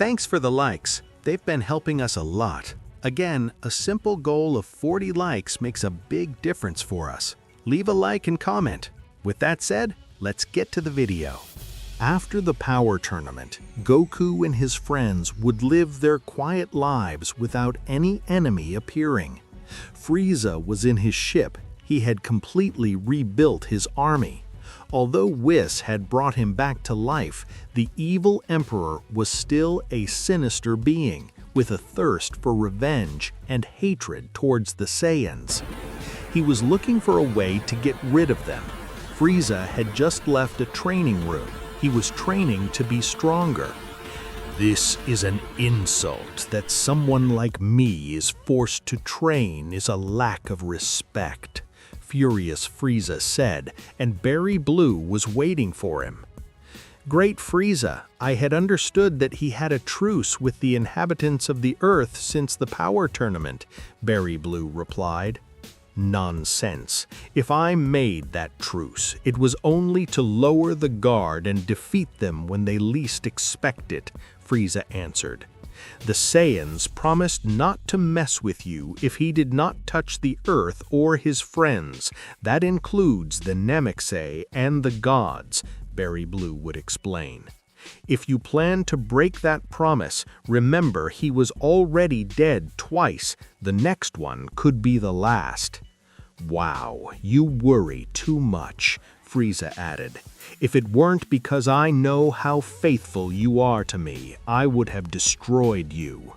Thanks for the likes. They've been helping us a lot. Again, a simple goal of 40 likes makes a big difference for us. Leave a like and comment. With that said, let's get to the video. After the power tournament, Goku and his friends would live their quiet lives without any enemy appearing. Frieza was in his ship. He had completely rebuilt his army. Although Whis had brought him back to life, the evil emperor was still a sinister being, with a thirst for revenge and hatred towards the Saiyans. He was looking for a way to get rid of them. Frieza had just left a training room. He was training to be stronger. "This is an insult. That someone like me is forced to train is a lack of respect," furious Frieza said, and Berry Blue was waiting for him. "Great Frieza, I had understood that he had a truce with the inhabitants of the Earth since the power tournament," Berry Blue replied. "Nonsense. If I made that truce, it was only to lower the guard and defeat them when they least expect it," Frieza answered. "The Saiyans promised not to mess with you if he did not touch the Earth or his friends. That includes the Namekusei and the gods," Berry Blue would explain. "If you plan to break that promise, remember he was already dead twice. The next one could be the last." "Wow, you worry too much," Frieza added. "If it weren't because I know how faithful you are to me, I would have destroyed you."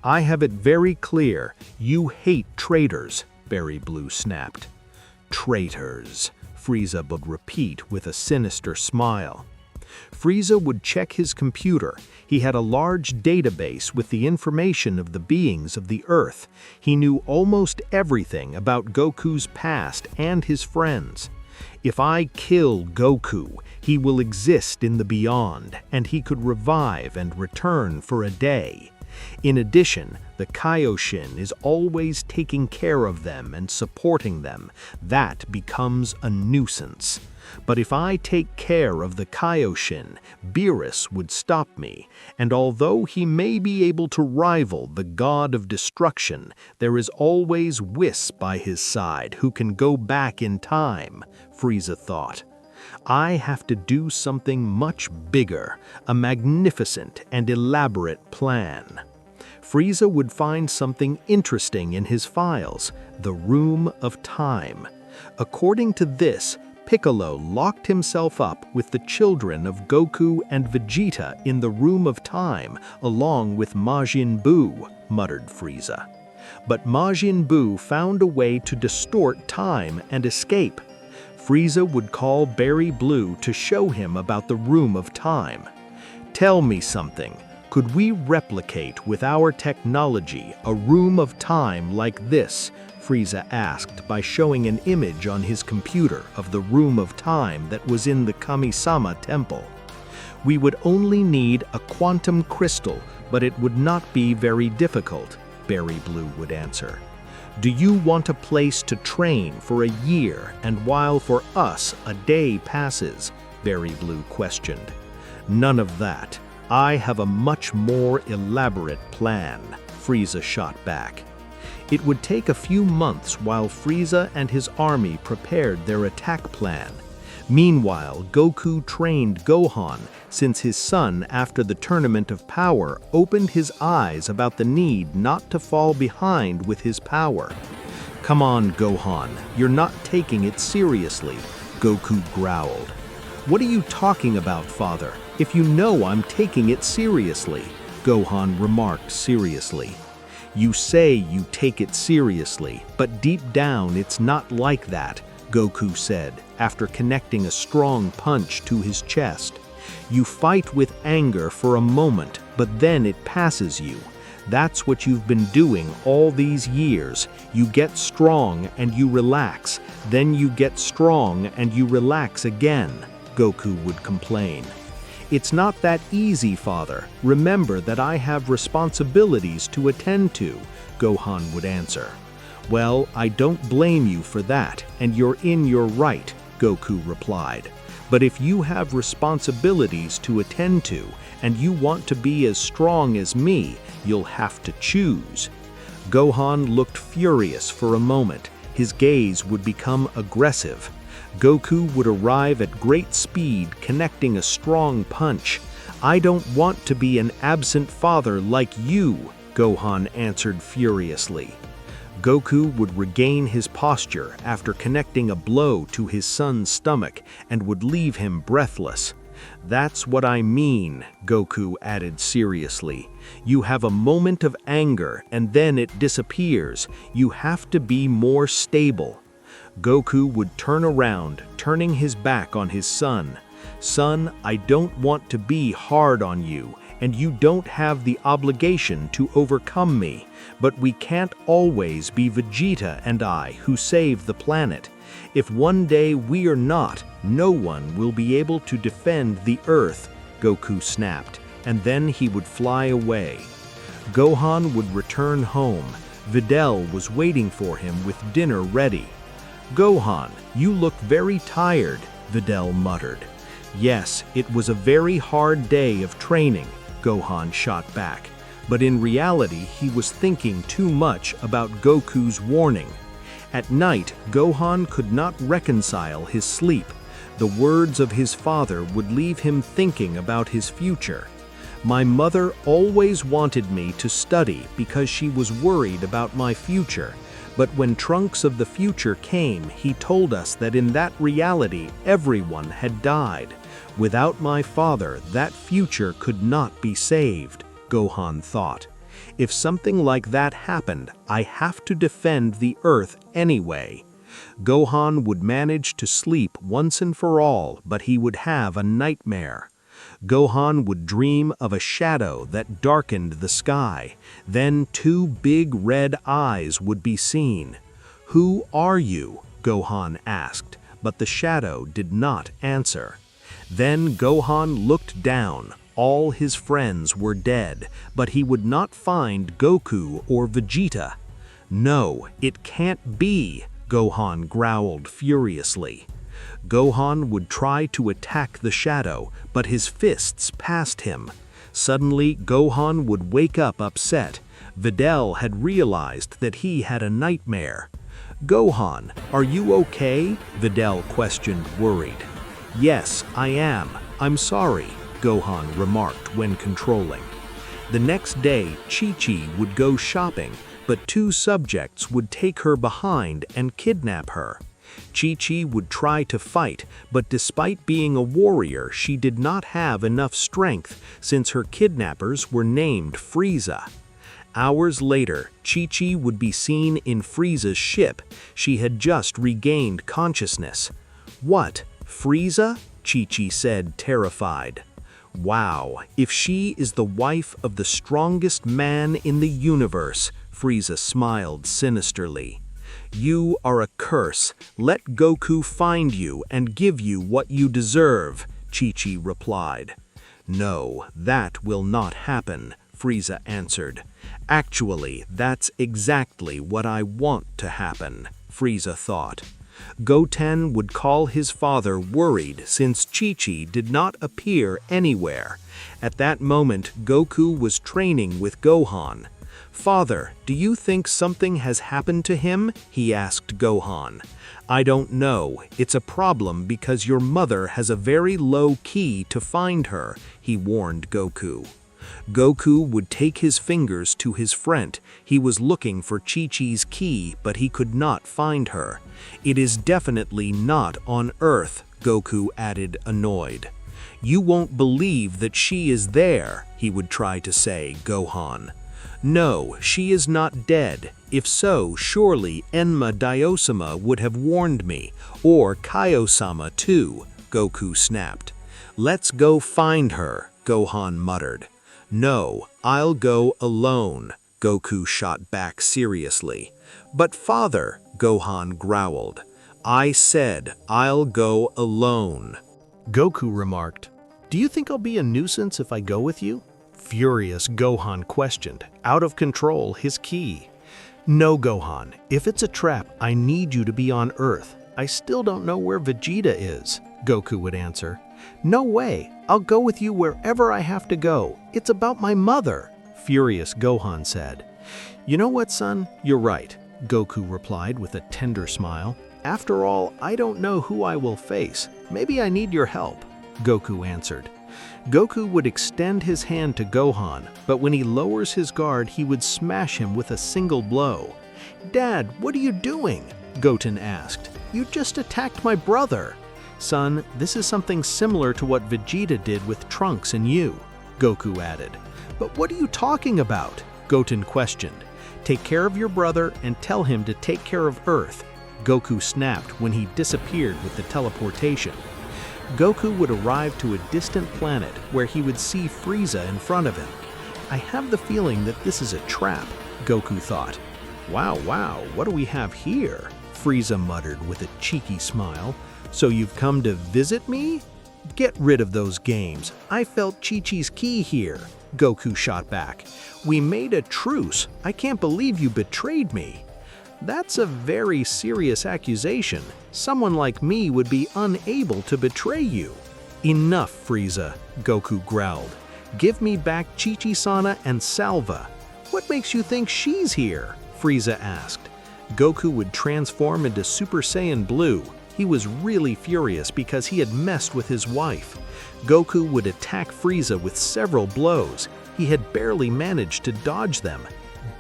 "I have it very clear. You hate traitors," Berry Blue snapped. "Traitors," Frieza would repeat with a sinister smile. Frieza would check his computer. He had a large database with the information of the beings of the Earth. He knew almost everything about Goku's past and his friends. "If I kill Goku, he will exist in the beyond, and he could revive and return for a day. In addition, the Kaioshin is always taking care of them and supporting them. That becomes a nuisance. But if I take care of the Kaioshin, Beerus would stop me, and although he may be able to rival the god of destruction, there is always Whis by his side who can go back in time," Frieza thought. "I have to do something much bigger, a magnificent and elaborate plan." Frieza would find something interesting in his files, the Room of Time. According to this, Piccolo locked himself up with the children of Goku and Vegeta in the Room of Time, along with Majin Buu, muttered Frieza. But Majin Buu found a way to distort time and escape. Frieza would call Berry Blue to show him about the Room of Time. "Tell me something. Could we replicate with our technology a room of time like this?" Frieza asked by showing an image on his computer of the Room of Time that was in the Kami-sama temple. "We would only need a quantum crystal, but it would not be very difficult," Berry Blue would answer. "Do you want a place to train for a year, and while for us a day passes?" Berry Blue questioned. "None of that. I have a much more elaborate plan," Frieza shot back. It would take a few months while Frieza and his army prepared their attack plan. Meanwhile, Goku trained Gohan, since his son, after the Tournament of Power, opened his eyes about the need not to fall behind with his power. "Come on, Gohan, you're not taking it seriously," Goku growled. "What are you talking about, father? If you know I'm taking it seriously," Gohan remarked seriously. "You say you take it seriously, but deep down it's not like that," Goku said, after connecting a strong punch to his chest. "You fight with anger for a moment, but then it passes you. That's what you've been doing all these years. You get strong and you relax, then you get strong and you relax again," Goku would complain. "It's not that easy, father. Remember that I have responsibilities to attend to," Gohan would answer. "Well, I don't blame you for that, and you're in your right," Goku replied. But if you have responsibilities to attend to, and you want to be as strong as me, you'll have to choose." Gohan looked furious for a moment. His gaze would become aggressive. Goku would arrive at great speed, connecting a strong punch. "I don't want to be an absent father like you," Gohan answered furiously. Goku would regain his posture after connecting a blow to his son's stomach and would leave him breathless. "That's what I mean," Goku added seriously. "You have a moment of anger and then it disappears. You have to be more stable." Goku would turn around, turning his back on his son. "Son, I don't want to be hard on you, and you don't have the obligation to overcome me, but we can't always be Vegeta and I who save the planet. If one day we are not, no one will be able to defend the Earth," Goku snapped, and then he would fly away. Gohan would return home. Videl was waiting for him with dinner ready. "Gohan, you look very tired," Videl muttered. "Yes, it was a very hard day of training," Gohan shot back, but in reality he was thinking too much about Goku's warning. At night, Gohan could not reconcile his sleep. The words of his father would leave him thinking about his future. "My mother always wanted me to study because she was worried about my future. But when Trunks of the future came, he told us that in that reality everyone had died. Without my father, that future could not be saved," Gohan thought. "If something like that happened, I have to defend the Earth anyway." Gohan would manage to sleep once and for all, but he would have a nightmare. Gohan would dream of a shadow that darkened the sky. Then two big red eyes would be seen. "Who are you?" Gohan asked, but the shadow did not answer. Then Gohan looked down. All his friends were dead, but he would not find Goku or Vegeta. "No, it can't be," Gohan growled furiously. Gohan would try to attack the shadow, but his fists passed him. Suddenly, Gohan would wake up upset. Videl had realized that he had a nightmare. "Gohan, are you okay?" Videl questioned, worried. "Yes, I am. I'm sorry," Gohan remarked when controlling. The next day, Chi-Chi would go shopping, but two subjects would take her behind and kidnap her. Chi-Chi would try to fight, but despite being a warrior, she did not have enough strength since her kidnappers were named Frieza. Hours later, Chi-Chi would be seen in Frieza's ship. She had just regained consciousness. "What? Frieza?" Chi-Chi said, terrified. "Wow, if she is the wife of the strongest man in the universe," Frieza smiled sinisterly. "You are a curse. Let Goku find you and give you what you deserve," Chi-Chi replied. "No, that will not happen," Frieza answered. "Actually, that's exactly what I want to happen," Frieza thought. Goten would call his father worried since Chi-Chi did not appear anywhere. At that moment, Goku was training with Gohan. "Father, do you think something has happened to him?" he asked Gohan. "I don't know. It's a problem because your mother has a very low key to find her," he warned Goku. Goku would take his fingers to his front. He was looking for Chi-Chi's key, but he could not find her. "It is definitely not on Earth," Goku added, annoyed. "You won't believe that she is there," he would try to say, Gohan. "No, she is not dead. If so, surely Enma Diosama would have warned me, or Kaiosama too," Goku snapped. "Let's go find her," Gohan muttered. "No, I'll go alone," Goku shot back seriously. "But father," Gohan growled. "I said I'll go alone." Goku remarked, "Do you think I'll be a nuisance if I go with you?" Furious, Gohan questioned, out of control, his key. "No, Gohan. If it's a trap, I need you to be on Earth. I still don't know where Vegeta is," Goku would answer. "No way, I'll go with you wherever I have to go. It's about my mother," furious Gohan said. "You know what, son? You're right," Goku replied with a tender smile. "After all, I don't know who I will face. Maybe I need your help," Goku answered. Goku would extend his hand to Gohan, but when he lowers his guard, he would smash him with a single blow. "Dad, what are you doing?" Goten asked. "You just attacked my brother." "Son, this is something similar to what Vegeta did with Trunks and you," Goku added. "But what are you talking about?" Goten questioned. "Take care of your brother and tell him to take care of Earth," Goku snapped when he disappeared with the teleportation. Goku would arrive to a distant planet where he would see Frieza in front of him. "I have the feeling that this is a trap," Goku thought. Wow, what do we have here?" Frieza muttered with a cheeky smile. "So you've come to visit me?" "Get rid of those games. I felt Chi-Chi's ki here," Goku shot back. "We made a truce. I can't believe you betrayed me." "That's a very serious accusation. Someone like me would be unable to betray you." "Enough, Frieza," Goku growled. "Give me back Chi-Chi-Sana and Salva." "What makes you think she's here?" Frieza asked. Goku would transform into Super Saiyan Blue. He was really furious because he had messed with his wife. Goku would attack Frieza with several blows. He had barely managed to dodge them.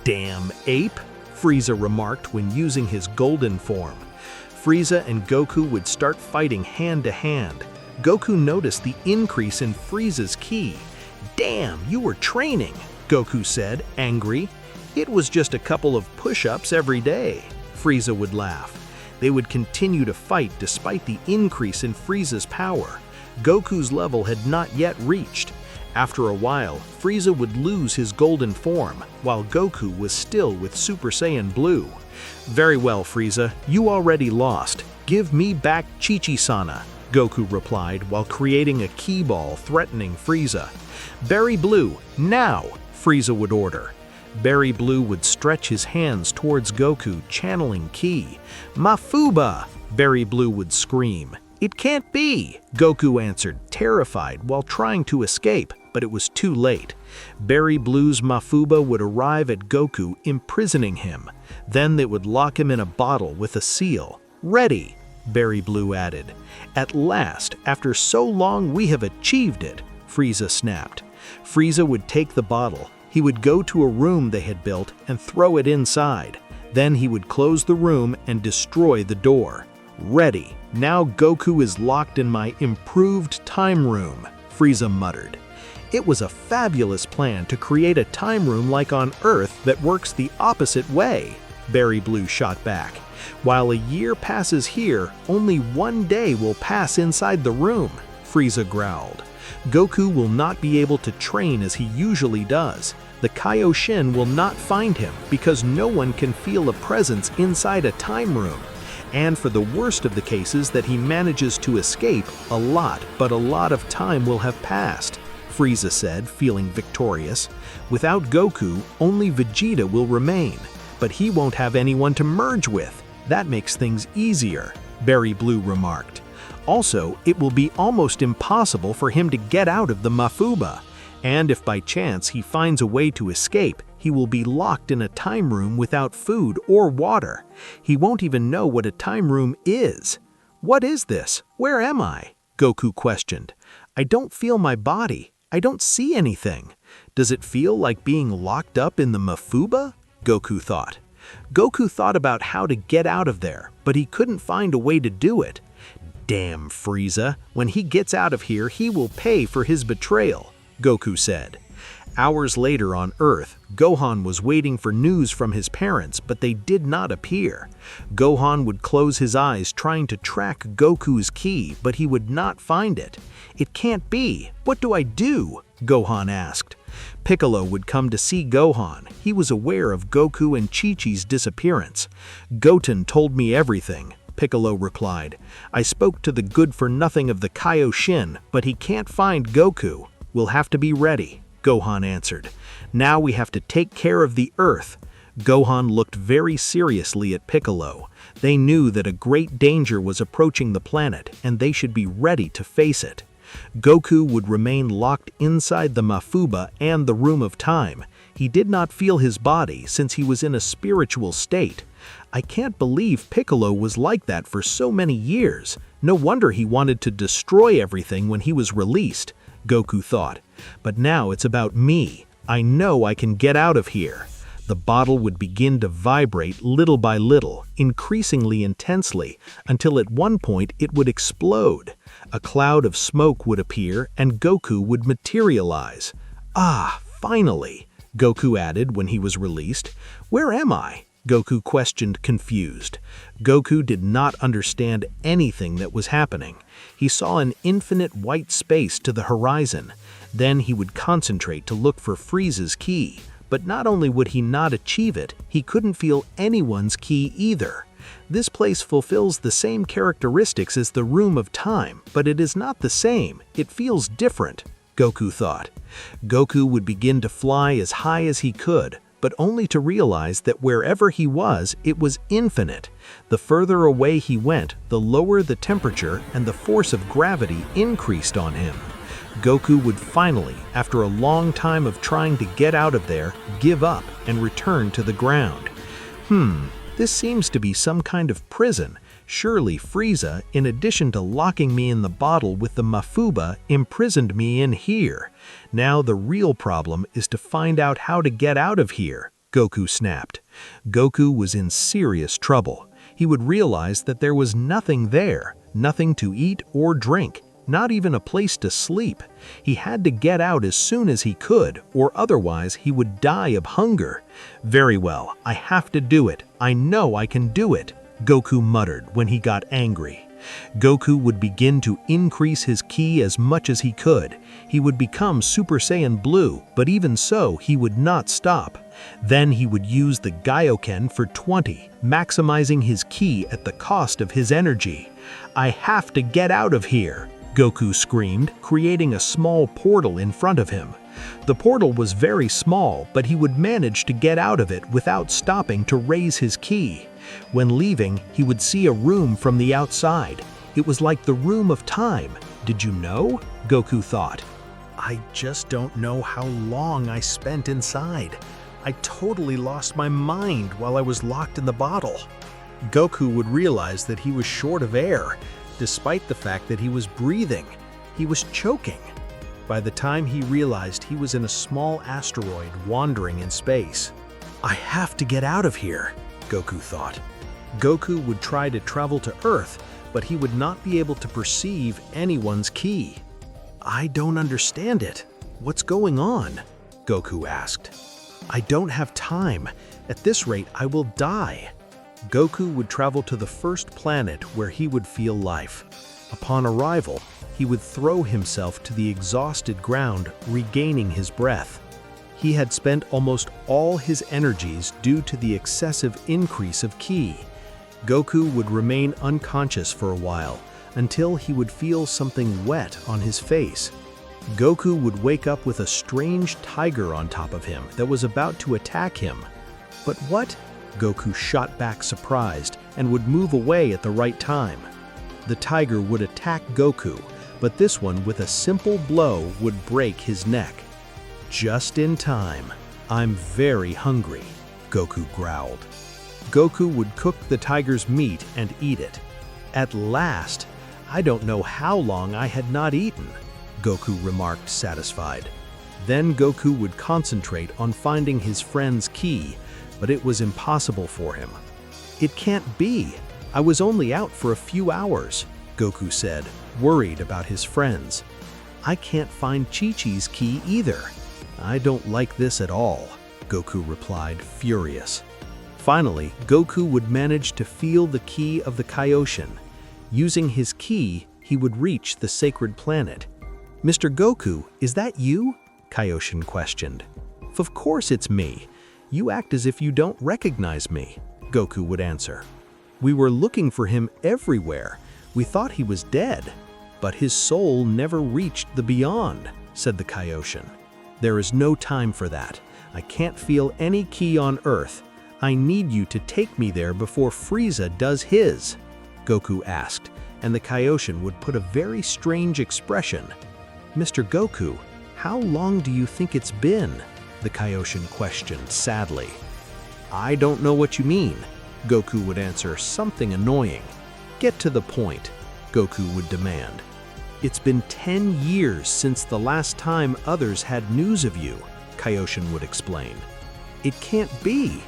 "Damn ape," Frieza remarked when using his golden form. Frieza and Goku would start fighting hand to hand. Goku noticed the increase in Frieza's ki. "Damn, you were training," Goku said, angry. "It was just a couple of push-ups every day," Frieza would laugh. They would continue to fight despite the increase in Frieza's power. Goku's level had not yet reached. After a while, Frieza would lose his golden form, while Goku was still with Super Saiyan Blue. "Very well, Frieza, you already lost. Give me back Chi-Chi-Sana," Goku replied while creating a ki ball threatening Frieza. "Berry Blue, now!" Frieza would order. Berry Blue would stretch his hands towards Goku, channeling ki. "Mafuba!" Berry Blue would scream. "It can't be!" Goku answered, terrified, while trying to escape, but it was too late. Berry Blue's Mafuba would arrive at Goku, imprisoning him. Then they would lock him in a bottle with a seal. "Ready!" Berry Blue added. "At last, after so long, we have achieved it!" Frieza snapped. Frieza would take the bottle. He would go to a room they had built and throw it inside. Then he would close the room and destroy the door. "Ready! Now Goku is locked in my improved time room," Frieza muttered. It was a fabulous plan to create a time room like on Earth that works the opposite way, Berry Blue shot back. "While a year passes here, only 1 day will pass inside the room," Frieza growled. "Goku will not be able to train as he usually does. The Kaioshin will not find him because no one can feel a presence inside a time room. And for the worst of the cases that he manages to escape, a lot of time will have passed," Frieza said, feeling victorious. "Without Goku, only Vegeta will remain, but he won't have anyone to merge with. That makes things easier," Berry Blue remarked. "Also, it will be almost impossible for him to get out of the Mafuba. And if by chance he finds a way to escape, he will be locked in a time room without food or water. He won't even know what a time room is." "What is this? Where am I?" Goku questioned. "I don't feel my body. I don't see anything. Does it feel like being locked up in the Mafuba?" Goku thought. Goku thought about how to get out of there, but he couldn't find a way to do it. "Damn Frieza, when he gets out of here, he will pay for his betrayal," Goku said. Hours later on Earth, Gohan was waiting for news from his parents, but they did not appear. Gohan would close his eyes trying to track Goku's ki, but he would not find it. "It can't be. What do I do?" Gohan asked. Piccolo would come to see Gohan. He was aware of Goku and Chi-Chi's disappearance. "Goten told me everything," Piccolo replied. "I spoke to the good-for-nothing of the Kaioshin, but he can't find Goku. We'll have to be ready," Gohan answered. "Now we have to take care of the Earth." Gohan looked very seriously at Piccolo. They knew that a great danger was approaching the planet, and they should be ready to face it. Goku would remain locked inside the Mafuba and the Room of Time. He did not feel his body since he was in a spiritual state. I can't believe Piccolo was like that for so many years. No wonder he wanted to destroy everything when he was released, Goku thought. But now it's about me. I know I can get out of here. The bottle would begin to vibrate little by little, increasingly intensely, until at one point it would explode. A cloud of smoke would appear and Goku would materialize. Ah, finally, Goku added when he was released. Where am I? Goku questioned, confused. Goku did not understand anything that was happening. He saw an infinite white space to the horizon. Then he would concentrate to look for Frieza's key. But not only would he not achieve it, he couldn't feel anyone's key either. This place fulfills the same characteristics as the Room of Time, but it is not the same. It feels different, Goku thought. Goku would begin to fly as high as he could, but only to realize that wherever he was, it was infinite. The further away he went, the lower the temperature and the force of gravity increased on him. Goku would finally, after a long time of trying to get out of there, give up and return to the ground. This seems to be some kind of prison. Surely Frieza, in addition to locking me in the bottle with the Mafuba, imprisoned me in here. Now the real problem is to find out how to get out of here, Goku snapped. Goku was in serious trouble. He would realize that there was nothing there, nothing to eat or drink, not even a place to sleep. He had to get out as soon as he could, or otherwise he would die of hunger. Very well, I have to do it. I know I can do it, Goku muttered when he got angry. Goku would begin to increase his ki as much as he could. He would become Super Saiyan Blue, but even so, he would not stop. Then he would use the Gaioken for 20, maximizing his ki at the cost of his energy. I have to get out of here, Goku screamed, creating a small portal in front of him. The portal was very small, but he would manage to get out of it without stopping to raise his ki. When leaving, he would see a room from the outside. It was like the Room of Time. Did you know? Goku thought. I just don't know how long I spent inside. I totally lost my mind while I was locked in the bottle. Goku would realize that he was short of air, despite the fact that he was breathing. He was choking. By the time he realized he was in a small asteroid wandering in space. I have to get out of here, Goku thought. Goku would try to travel to Earth, but he would not be able to perceive anyone's ki. I don't understand it. What's going on? Goku asked. I don't have time. At this rate, I will die. Goku would travel to the first planet where he would feel life. Upon arrival, he would throw himself to the exhausted ground, regaining his breath. He had spent almost all his energies due to the excessive increase of ki. Goku would remain unconscious for a while, until he would feel something wet on his face. Goku would wake up with a strange tiger on top of him that was about to attack him. But what? Goku shot back surprised and would move away at the right time. The tiger would attack Goku, but this one with a simple blow would break his neck. Just in time. I'm very hungry, Goku growled. Goku would cook the tiger's meat and eat it. At last, I don't know how long I had not eaten, Goku remarked, satisfied. Then Goku would concentrate on finding his friend's ki, but it was impossible for him. It can't be. I was only out for a few hours, Goku said, worried about his friends. I can't find Chi-Chi's ki either. I don't like this at all, Goku replied, furious. Finally, Goku would manage to feel the ki of the Kaioshin. Using his ki, he would reach the sacred planet. Mr. Goku, is that you? Kaioshin questioned. Of course it's me. You act as if you don't recognize me, Goku would answer. We were looking for him everywhere. We thought he was dead. But his soul never reached the beyond, said the Kaioshin. There is no time for that. I can't feel any ki on Earth. I need you to take me there before Frieza does his, Goku asked, and the Kaioshin would put a very strange expression. Mr. Goku, how long do you think it's been? The Kaioshin questioned sadly. I don't know what you mean, Goku would answer something annoying. Get to the point, Goku would demand. It's been 10 years since the last time others had news of you, Kaioshin would explain. It can't be.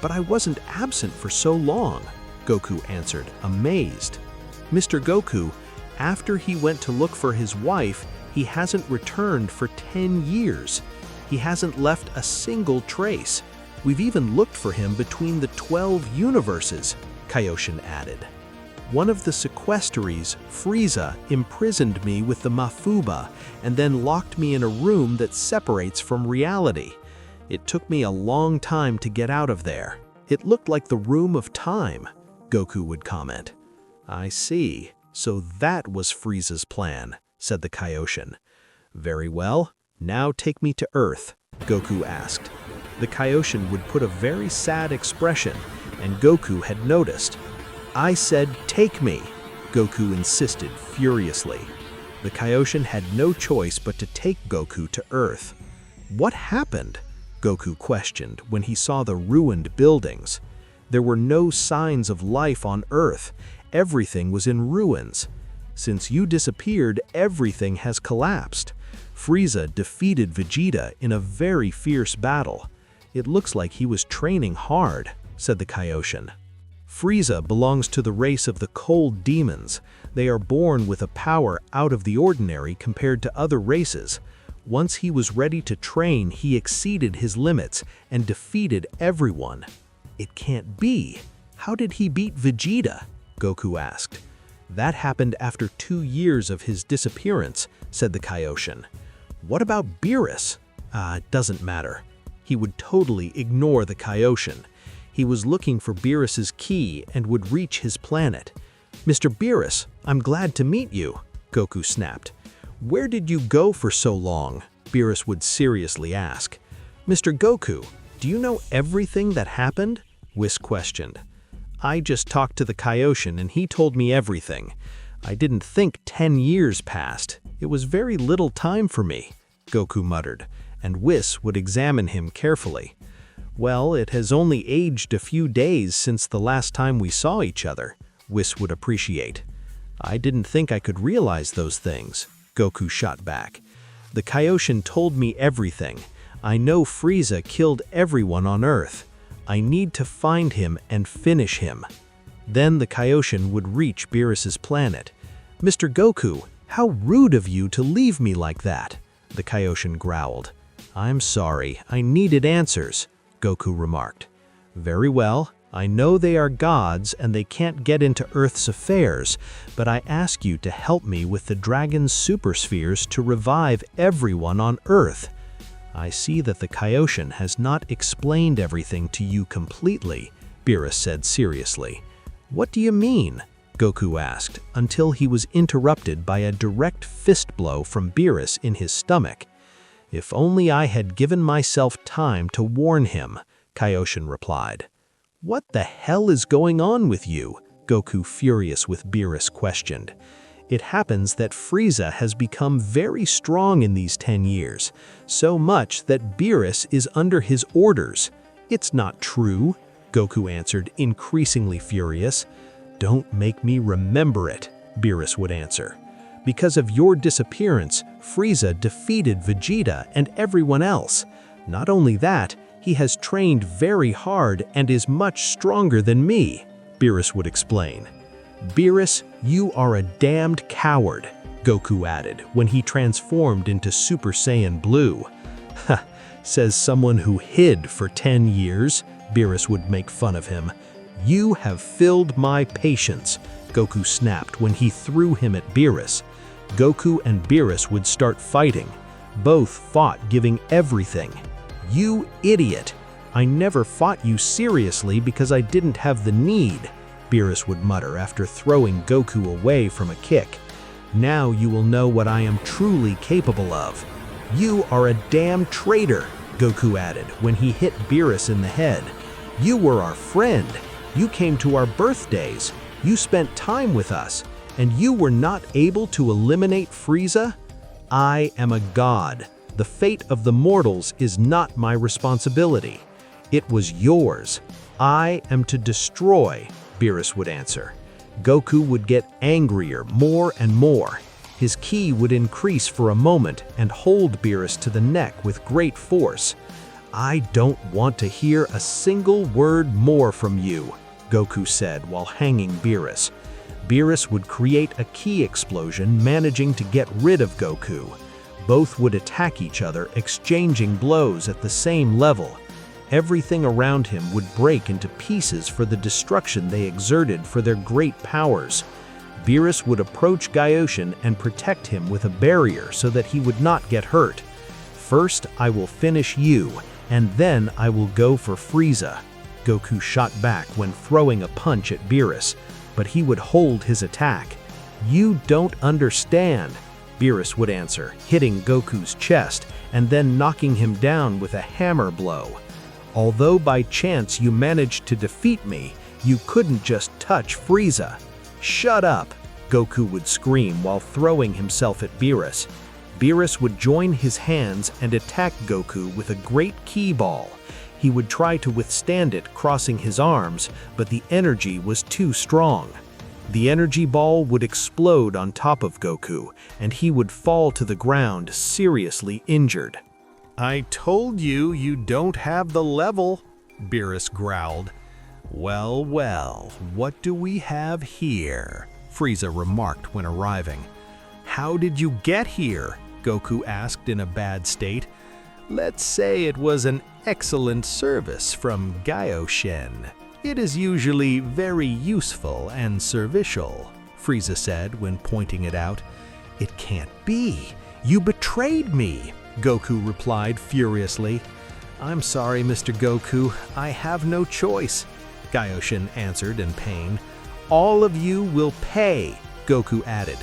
But I wasn't absent for so long, Goku answered, amazed. Mr. Goku, after he went to look for his wife, he hasn't returned for 10 years. He hasn't left a single trace. We've even looked for him between the 12 universes, Kaioshin added. One of the sequesteries, Frieza, imprisoned me with the Mafuba and then locked me in a room that separates from reality. It took me a long time to get out of there. It looked like the room of time, Goku would comment. I see. So that was Frieza's plan, said the Kaioshin. Very well. Now take me to Earth, Goku asked. The Kaioshin would put a very sad expression, and Goku had noticed. I said, take me, Goku insisted furiously. The Kaioshin had no choice but to take Goku to Earth. What happened? Goku questioned when he saw the ruined buildings. There were no signs of life on Earth. Everything was in ruins. Since you disappeared, everything has collapsed. Frieza defeated Vegeta in a very fierce battle. It looks like he was training hard, said the Kaioshin. Frieza belongs to the race of the cold demons. They are born with a power out of the ordinary compared to other races. Once he was ready to train, he exceeded his limits and defeated everyone. It can't be. How did he beat Vegeta? Goku asked. That happened after 2 years of his disappearance, said the Kaioshin. What about Beerus? It doesn't matter. He would totally ignore the Kaioshin. He was looking for Beerus's key and would reach his planet. Mr. Beerus, I'm glad to meet you, Goku snapped. Where did you go for so long? Beerus would seriously ask. Mr. Goku, do you know everything that happened? Whis questioned. I just talked to the Kaioshin and he told me everything. I didn't think 10 years passed. It was very little time for me, Goku muttered, and Whis would examine him carefully. Well, it has only aged a few days since the last time we saw each other, Whis would appreciate. I didn't think I could realize those things, Goku shot back. The Kaioshin told me everything. I know Frieza killed everyone on Earth. I need to find him and finish him. Then the Kaioshin would reach Beerus's planet. Mr. Goku, how rude of you to leave me like that, the Kaioshin growled. I'm sorry, I needed answers, Goku remarked. Very well, I know they are gods and they can't get into Earth's affairs, but I ask you to help me with the dragon's super spheres to revive everyone on Earth. I see that the Kaioshin has not explained everything to you completely, Beerus said seriously. What do you mean? Goku asked, until he was interrupted by a direct fist blow from Beerus in his stomach. If only I had given myself time to warn him, Kaioshin replied. What the hell is going on with you? Goku, furious with Beerus, questioned. It happens that Frieza has become very strong in these 10 years, so much that Beerus is under his orders. It's not true, Goku answered, increasingly furious. Don't make me remember it, Beerus would answer. Because of your disappearance, Frieza defeated Vegeta and everyone else. Not only that, he has trained very hard and is much stronger than me, Beerus would explain. Beerus, you are a damned coward, Goku added when he transformed into Super Saiyan Blue. Ha, says someone who hid for 10 years, Beerus would make fun of him. You have filled my patience, Goku snapped when he threw him at Beerus. Goku and Beerus would start fighting. Both fought, giving everything. You idiot! I never fought you seriously because I didn't have the need, Beerus would mutter after throwing Goku away from a kick. Now you will know what I am truly capable of. You are a damn traitor, Goku added when he hit Beerus in the head. You were our friend. You came to our birthdays. You spent time with us. And you were not able to eliminate Frieza? I am a god. The fate of the mortals is not my responsibility. It was yours. I am to destroy, Beerus would answer. Goku would get angrier more and more. His ki would increase for a moment and hold Beerus to the neck with great force. I don't want to hear a single word more from you, Goku said while hanging Beerus. Beerus would create a ki explosion, managing to get rid of Goku. Both would attack each other, exchanging blows at the same level. Everything around him would break into pieces for the destruction they exerted for their great powers. Beerus would approach Gyoshin and protect him with a barrier so that he would not get hurt. First, I will finish you, and then I will go for Frieza. Goku shot back when throwing a punch at Beerus, but he would hold his attack. You don't understand, Beerus would answer, hitting Goku's chest and then knocking him down with a hammer blow. Although by chance you managed to defeat me, you couldn't just touch Frieza. Shut up, Goku would scream while throwing himself at Beerus. Beerus would join his hands and attack Goku with a great ki ball. He would try to withstand it, crossing his arms, but the energy was too strong. The energy ball would explode on top of Goku, and he would fall to the ground seriously injured. I told you you don't have the level, Beerus growled. Well, well, what do we have here? Frieza remarked when arriving. How did you get here? Goku asked in a bad state. Let's say it was an excellent service from Gyoshin. It is usually very useful and servicial, Frieza said when pointing it out. It can't be. You betrayed me, Goku replied furiously. I'm sorry, Mr. Goku. I have no choice, Gyoshin answered in pain. All of you will pay, Goku added.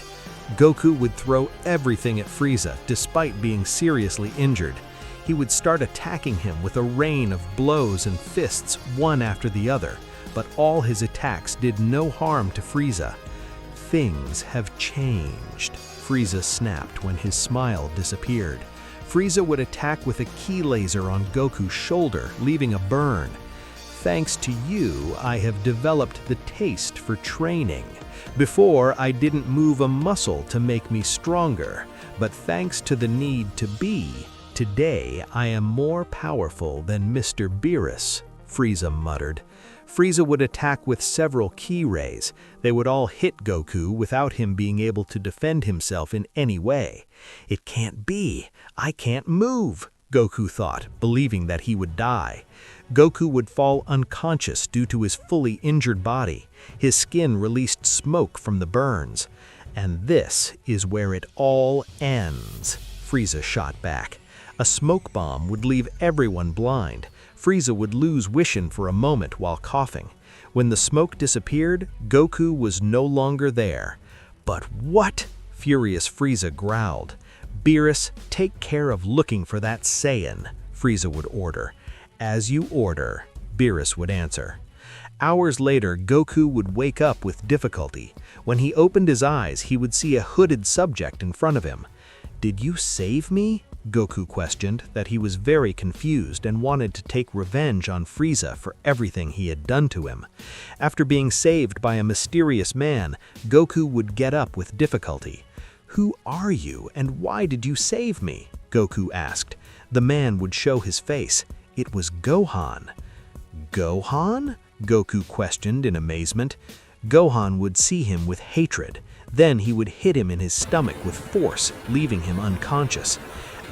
Goku would throw everything at Frieza despite being seriously injured. He would start attacking him with a rain of blows and fists one after the other, but all his attacks did no harm to Frieza. Things have changed, Frieza snapped when his smile disappeared. Frieza would attack with a ki laser on Goku's shoulder, leaving a burn. Thanks to you, I have developed the taste for training. Before, I didn't move a muscle to make me stronger, but thanks to the need to be, today I am more powerful than Mr. Beerus, Frieza muttered. Frieza would attack with several ki rays. They would all hit Goku without him being able to defend himself in any way. It can't be. I can't move, Goku thought, believing that he would die. Goku would fall unconscious due to his fully injured body. His skin released smoke from the burns. And this is where it all ends, Frieza shot back. A smoke bomb would leave everyone blind. Frieza would lose vision for a moment while coughing. When the smoke disappeared, Goku was no longer there. But what? Furious Frieza growled. Beerus, take care of looking for that Saiyan, Frieza would order. As you order, Beerus would answer. Hours later, Goku would wake up with difficulty. When he opened his eyes, he would see a hooded subject in front of him. Did you save me? Goku questioned, that he was very confused and wanted to take revenge on Frieza for everything he had done to him. After being saved by a mysterious man, Goku would get up with difficulty. Who are you and why did you save me? Goku asked. The man would show his face. It was Gohan. Gohan? Goku questioned in amazement. Gohan would see him with hatred. Then he would hit him in his stomach with force, leaving him unconscious.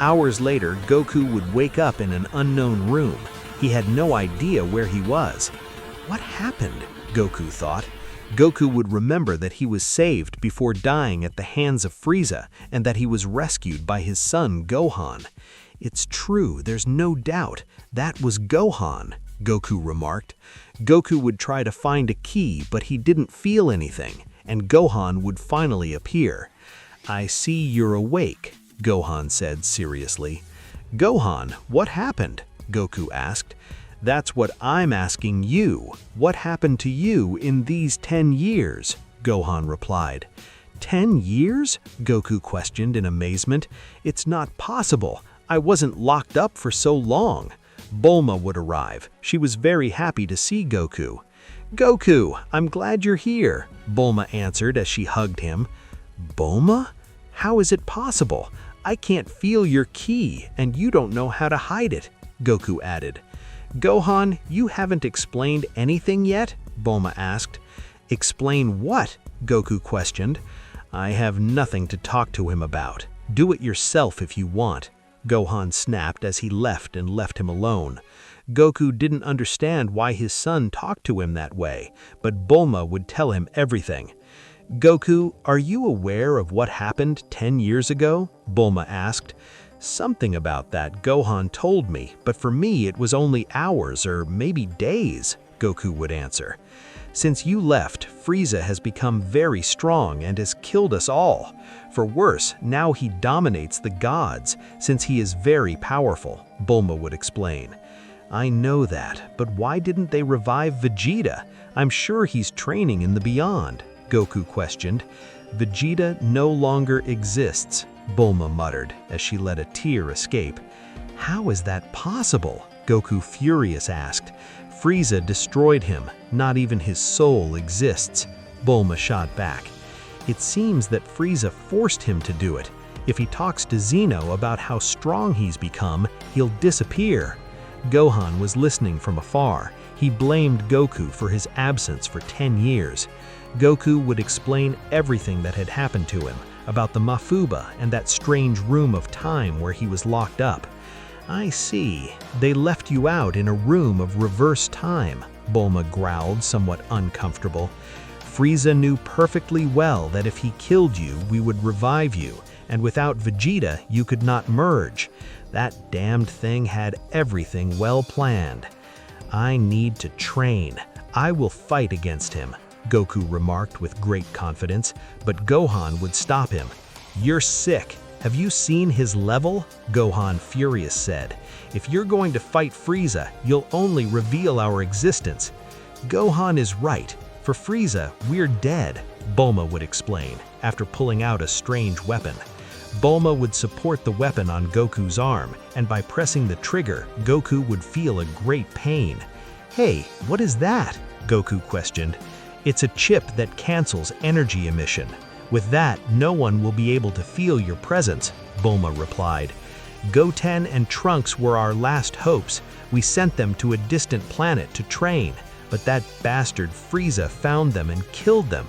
Hours later, Goku would wake up in an unknown room. He had no idea where he was. What happened? Goku thought. Goku would remember that he was saved before dying at the hands of Frieza, and that he was rescued by his son Gohan. It's true, there's no doubt. That was Gohan, Goku remarked. Goku would try to find a ki, but he didn't feel anything, and Gohan would finally appear. I see you're awake, Gohan said seriously. Gohan, what happened? Goku asked. That's what I'm asking you. What happened to you in these 10 years? Gohan replied. 10 years? Goku questioned in amazement. It's not possible. I wasn't locked up for so long. Bulma would arrive. She was very happy to see Goku. Goku, I'm glad you're here, Bulma answered as she hugged him. Bulma? How is it possible? I can't feel your ki, and you don't know how to hide it, Goku added. Gohan, you haven't explained anything yet? Bulma asked. Explain what? Goku questioned. I have nothing to talk to him about. Do it yourself if you want, Gohan snapped as he left him alone. Goku didn't understand why his son talked to him that way, but Bulma would tell him everything. Goku, are you aware of what happened 10 years ago? Bulma asked. Something about that Gohan told me, but for me it was only hours or maybe days, Goku would answer. Since you left, Frieza has become very strong and has killed us all. For worse, now he dominates the gods, since he is very powerful, Bulma would explain. I know that, but why didn't they revive Vegeta? I'm sure he's training in the beyond, Goku questioned. Vegeta no longer exists, Bulma muttered as she let a tear escape. How is that possible? Goku furious asked. Frieza destroyed him, not even his soul exists, Bulma shot back. It seems that Frieza forced him to do it. If he talks to Zeno about how strong he's become, he'll disappear. Gohan was listening from afar. He blamed Goku for his absence for 10 years. Goku would explain everything that had happened to him, about the Mafuba and that strange room of time where he was locked up. I see. They left you out in a room of reverse time, Bulma growled, somewhat uncomfortable. Frieza knew perfectly well that if he killed you, we would revive you, and without Vegeta, you could not merge. That damned thing had everything well planned. I need to train. I will fight against him, Goku remarked with great confidence, but Gohan would stop him. You're sick. Have you seen his level? Gohan furious said. If you're going to fight Frieza, you'll only reveal our existence. Gohan is right. For Frieza, we're dead, Bulma would explain, after pulling out a strange weapon. Bulma would support the weapon on Goku's arm, and by pressing the trigger, Goku would feel a great pain. Hey, what is that? Goku questioned. It's a chip that cancels energy emission. With that, no one will be able to feel your presence, Bulma replied. Goten and Trunks were our last hopes. We sent them to a distant planet to train, but that bastard Frieza found them and killed them.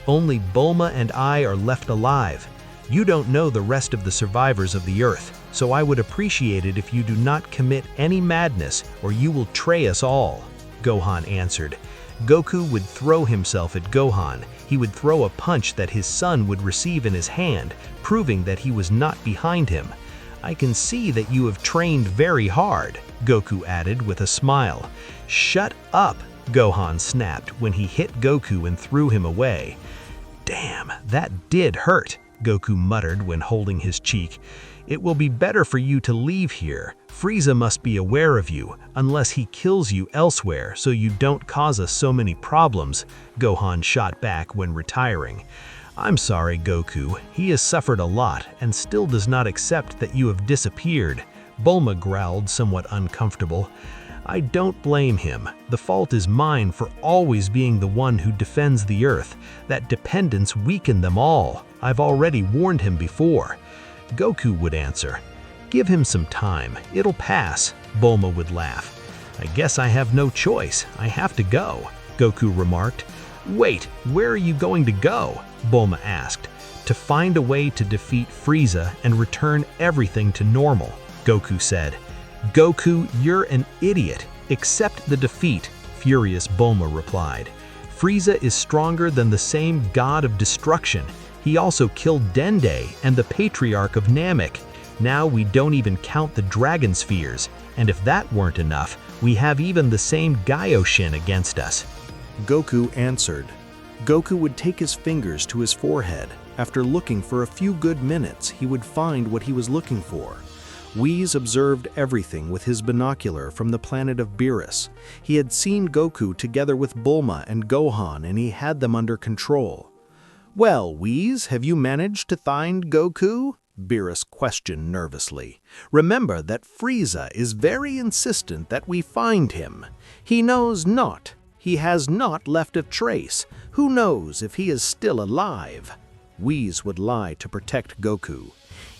Only Bulma and I are left alive. You don't know the rest of the survivors of the Earth, so I would appreciate it if you do not commit any madness or you will betray us all, Gohan answered. Goku would throw himself at Gohan. He would throw a punch that his son would receive in his hand, proving that he was not behind him. I can see that you have trained very hard, Goku added with a smile. Shut up, Gohan snapped when he hit Goku and threw him away. Damn, that did hurt, Goku muttered when holding his cheek. It will be better for you to leave here. Frieza must be aware of you, unless he kills you elsewhere so you don't cause us so many problems, Gohan shot back when retiring. I'm sorry, Goku. He has suffered a lot and still does not accept that you have disappeared, Bulma growled, somewhat uncomfortable. I don't blame him. The fault is mine for always being the one who defends the Earth. That dependence weakened them all. I've already warned him before. Goku would answer. Give him some time. It'll pass, Bulma would laugh. I guess I have no choice. I have to go, Goku remarked. Wait, where are you going to go? Bulma asked. To find a way to defeat Frieza and return everything to normal, Goku said. Goku, you're an idiot. Accept the defeat, furious Bulma replied. Frieza is stronger than the same god of destruction. He also killed Dende and the patriarch of Namek. Now we don't even count the dragon spheres, and if that weren't enough, we have even the same Gyoshin against us. Goku answered. Goku would take his fingers to his forehead. After looking for a few good minutes, he would find what he was looking for. Whis observed everything with his binocular from the planet of Beerus. He had seen Goku together with Bulma and Gohan, and he had them under control. "Well, Whis, have you managed to find Goku?" Beerus questioned nervously. "Remember that Frieza is very insistent that we find him. He knows not. He has not left a trace. Who knows if he is still alive?" Whis would lie to protect Goku.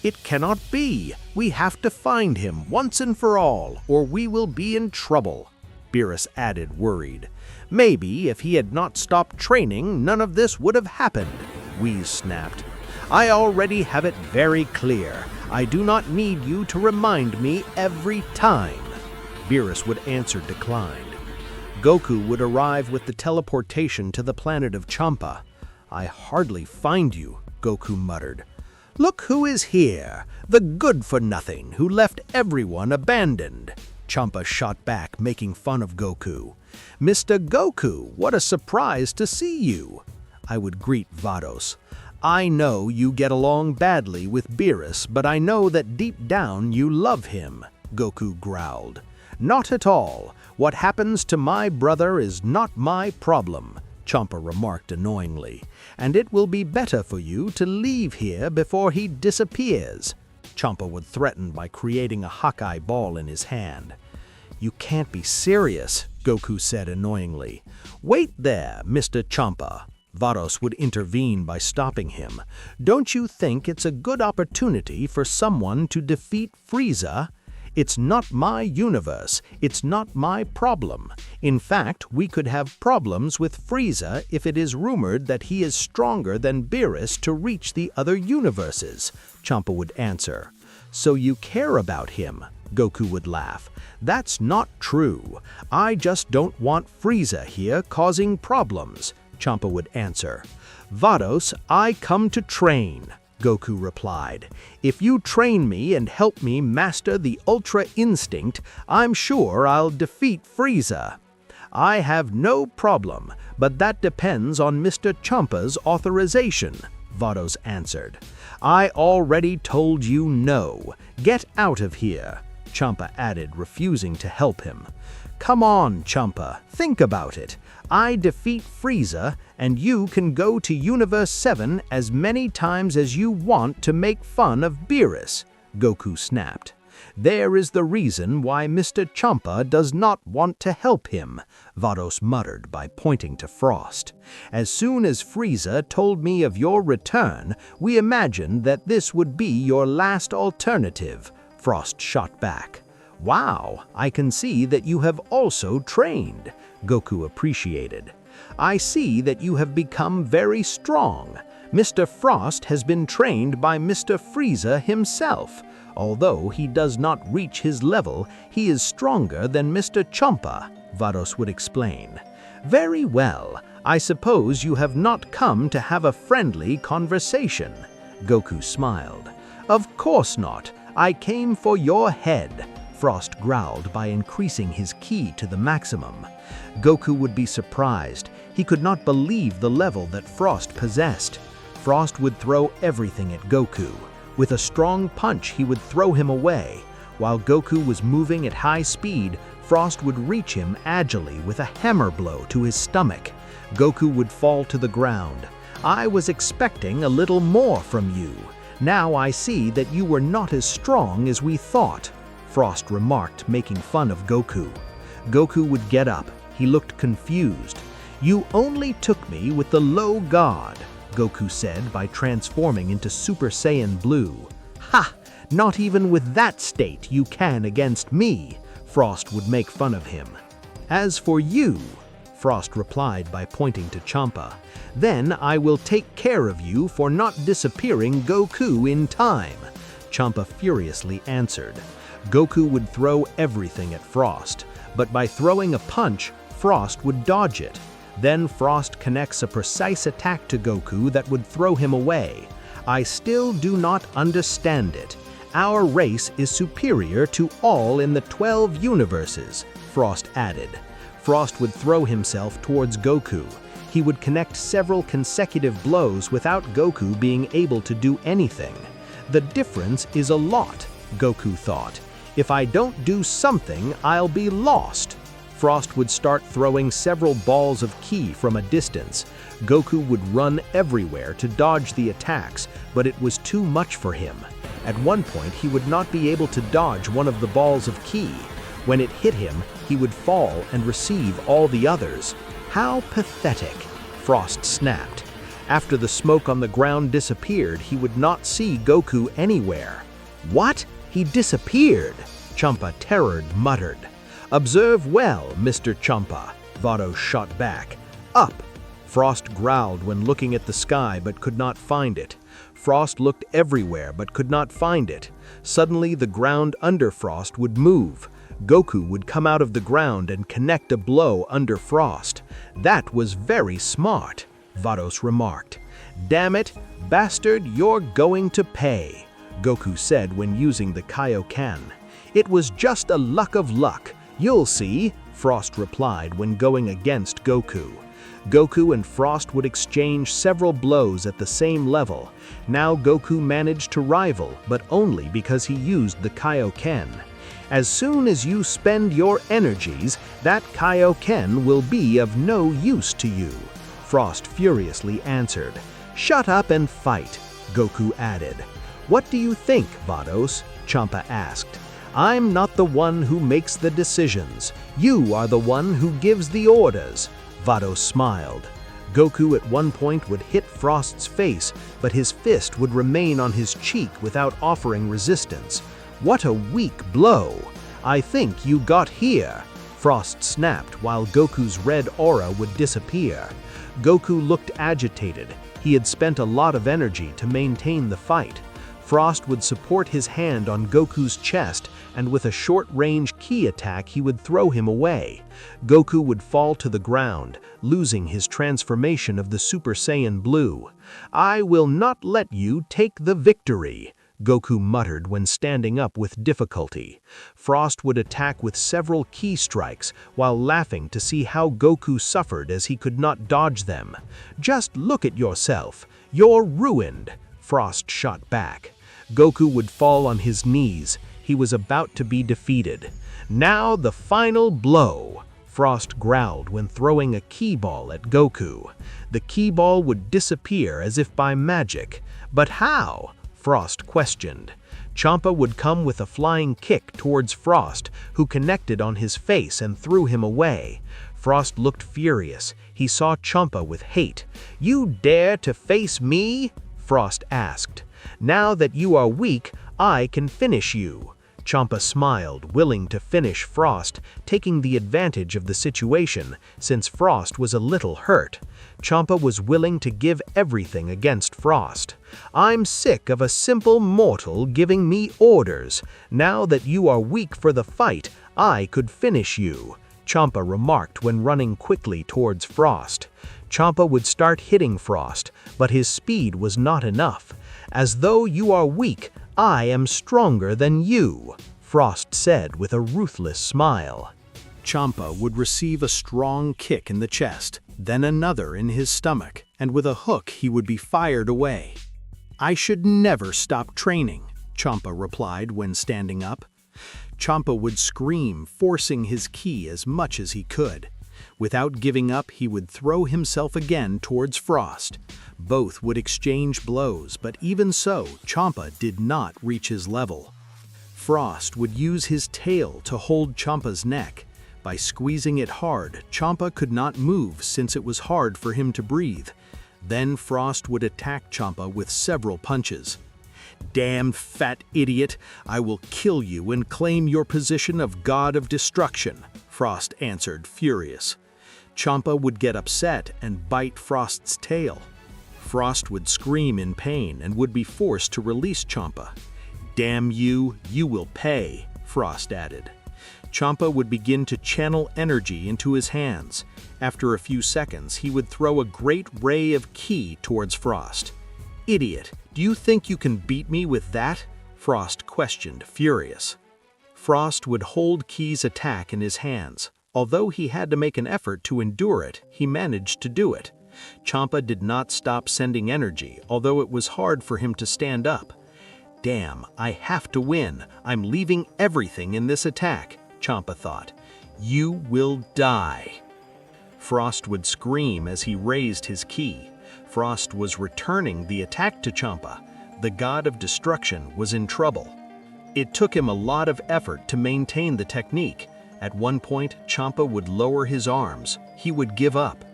"It cannot be. We have to find him once and for all, or we will be in trouble," Beerus added, worried. "Maybe if he had not stopped training, none of this would have happened," Whis snapped. "I already have it very clear. I do not need you to remind me every time." Beerus would answer declined. Goku would arrive with the teleportation to the planet of Champa. "I hardly find you," Goku muttered. "Look who is here, the good-for-nothing who left everyone abandoned," Champa shot back, making fun of Goku. "Mr. Goku, what a surprise to see you!" I would greet Vados. "I know you get along badly with Beerus, but I know that deep down you love him," Goku growled. "Not at all. What happens to my brother is not my problem," Champa remarked annoyingly, "and it will be better for you to leave here before he disappears." Champa would threaten by creating a Hawkeye ball in his hand. "You can't be serious," Goku said annoyingly. "Wait there, Mr. Champa." Vados would intervene by stopping him. "Don't you think it's a good opportunity for someone to defeat Frieza? It's not my universe. It's not my problem. In fact, we could have problems with Frieza if it is rumored that he is stronger than Beerus to reach the other universes," Champa would answer. "So you care about him?" Goku would laugh. "That's not true. I just don't want Frieza here causing problems," Champa would answer. "Vados, I come to train," Goku replied. "If you train me and help me master the Ultra Instinct, I'm sure I'll defeat Frieza." "I have no problem, but that depends on Mr. Champa's authorization," Vados answered. "I already told you no. Get out of here," Champa added, refusing to help him. "Come on, Champa, think about it. I defeat Frieza, and you can go to Universe 7 as many times as you want to make fun of Beerus," Goku snapped. "There is the reason why Mr. Champa does not want to help him," Vados muttered by pointing to Frost. "As soon as Frieza told me of your return, we imagined that this would be your last alternative," Frost shot back. "Wow, I can see that you have also trained," Goku appreciated. "I see that you have become very strong. Mr. Frost has been trained by Mr. Frieza himself. Although he does not reach his level, he is stronger than Mr. Champa," Vados would explain. "Very well. I suppose you have not come to have a friendly conversation," Goku smiled. "Of course not. I came for your head," Frost growled by increasing his ki to the maximum. Goku would be surprised. He could not believe the level that Frost possessed. Frost would throw everything at Goku. With a strong punch, he would throw him away. While Goku was moving at high speed, Frost would reach him agilely with a hammer blow to his stomach. Goku would fall to the ground. "I was expecting a little more from you. Now I see that you were not as strong as we thought," Frost remarked, making fun of Goku. Goku would get up. He looked confused. "You only took me with the low god," Goku said by transforming into Super Saiyan Blue. "Ha! Not even with that state you can against me," Frost would make fun of him. "As for you," Frost replied by pointing to Champa, "then I will take care of you for not disappearing Goku in time," Champa furiously answered. Goku would throw everything at Frost, but by throwing a punch, Frost would dodge it. Then Frost connects a precise attack to Goku that would throw him away. "I still do not understand it. Our race is superior to all in the 12 universes," Frost added. Frost would throw himself towards Goku. He would connect several consecutive blows without Goku being able to do anything. "The difference is a lot," Goku thought. If I don't do something, I'll be lost. Frost would start throwing several balls of ki from a distance. Goku would run everywhere to dodge the attacks, but it was too much for him. At one point, he would not be able to dodge one of the balls of ki. When it hit him, he would fall and receive all the others. How pathetic! Frost snapped. After the smoke on the ground disappeared, he would not see Goku anywhere. What? He disappeared! Champa, terrored, muttered. Observe well, Mr. Champa, Vados shot back. Up! Frost growled when looking at the sky but could not find it. Frost looked everywhere but could not find it. Suddenly the ground under Frost would move. Goku would come out of the ground and connect a blow under Frost. That was very smart, Vados remarked. Damn it, bastard, you're going to pay, Goku said when using the Kaioken. It was just a luck of luck. You'll see, Frost replied when going against Goku. Goku and Frost would exchange several blows at the same level. Now Goku managed to rival, but only because he used the Kaioken. As soon as you spend your energies, that Kaioken will be of no use to you, Frost furiously answered. Shut up and fight, Goku added. What do you think, Vados? Champa asked. I'm not the one who makes the decisions. You are the one who gives the orders. Vados smiled. Goku at one point would hit Frost's face, but his fist would remain on his cheek without offering resistance. What a weak blow! I think you got here, Frost snapped while Goku's red aura would disappear. Goku looked agitated. He had spent a lot of energy to maintain the fight. Frost would support his hand on Goku's chest, and with a short-range ki attack he would throw him away. Goku would fall to the ground, losing his transformation of the Super Saiyan Blue. I will not let you take the victory, Goku muttered when standing up with difficulty. Frost would attack with several ki strikes while laughing to see how Goku suffered as he could not dodge them. Just look at yourself. You're ruined, Frost shot back. Goku would fall on his knees. He was about to be defeated. Now the final blow, Frost growled when throwing a ki ball at Goku. The ki ball would disappear as if by magic. But how? Frost questioned. Champa would come with a flying kick towards Frost, who connected on his face and threw him away. Frost looked furious. He saw Champa with hate. You dare to face me? Frost asked. Now that you are weak, I can finish you. Champa smiled, willing to finish Frost, taking the advantage of the situation, since Frost was a little hurt. Champa was willing to give everything against Frost. I'm sick of a simple mortal giving me orders. Now that you are weak for the fight, I could finish you, Champa remarked when running quickly towards Frost. Champa would start hitting Frost, but his speed was not enough. As though you are weak, I am stronger than you, Frost said with a ruthless smile. Champa would receive a strong kick in the chest, then another in his stomach, and with a hook he would be fired away. I should never stop training, Champa replied when standing up. Champa would scream, forcing his ki as much as he could. Without giving up, he would throw himself again towards Frost. Both would exchange blows, but even so, Champa did not reach his level. Frost would use his tail to hold Champa's neck. By squeezing it hard, Champa could not move since it was hard for him to breathe. Then Frost would attack Champa with several punches. Damn fat idiot, I will kill you and claim your position of God of Destruction, Frost answered, furious. Champa would get upset and bite Frost's tail. Frost would scream in pain and would be forced to release Champa. Damn you, you will pay, Frost added. Champa would begin to channel energy into his hands. After a few seconds, he would throw a great ray of ki towards Frost. Idiot, do you think you can beat me with that? Frost questioned, furious. Frost would hold Ki's attack in his hands. Although he had to make an effort to endure it, he managed to do it. Champa did not stop sending energy, although it was hard for him to stand up. Damn, I have to win. I'm leaving everything in this attack, Champa thought. You will die. Frost would scream as he raised his ki. Frost was returning the attack to Champa. The god of destruction was in trouble. It took him a lot of effort to maintain the technique. At one point, Champa would lower his arms. He would give up.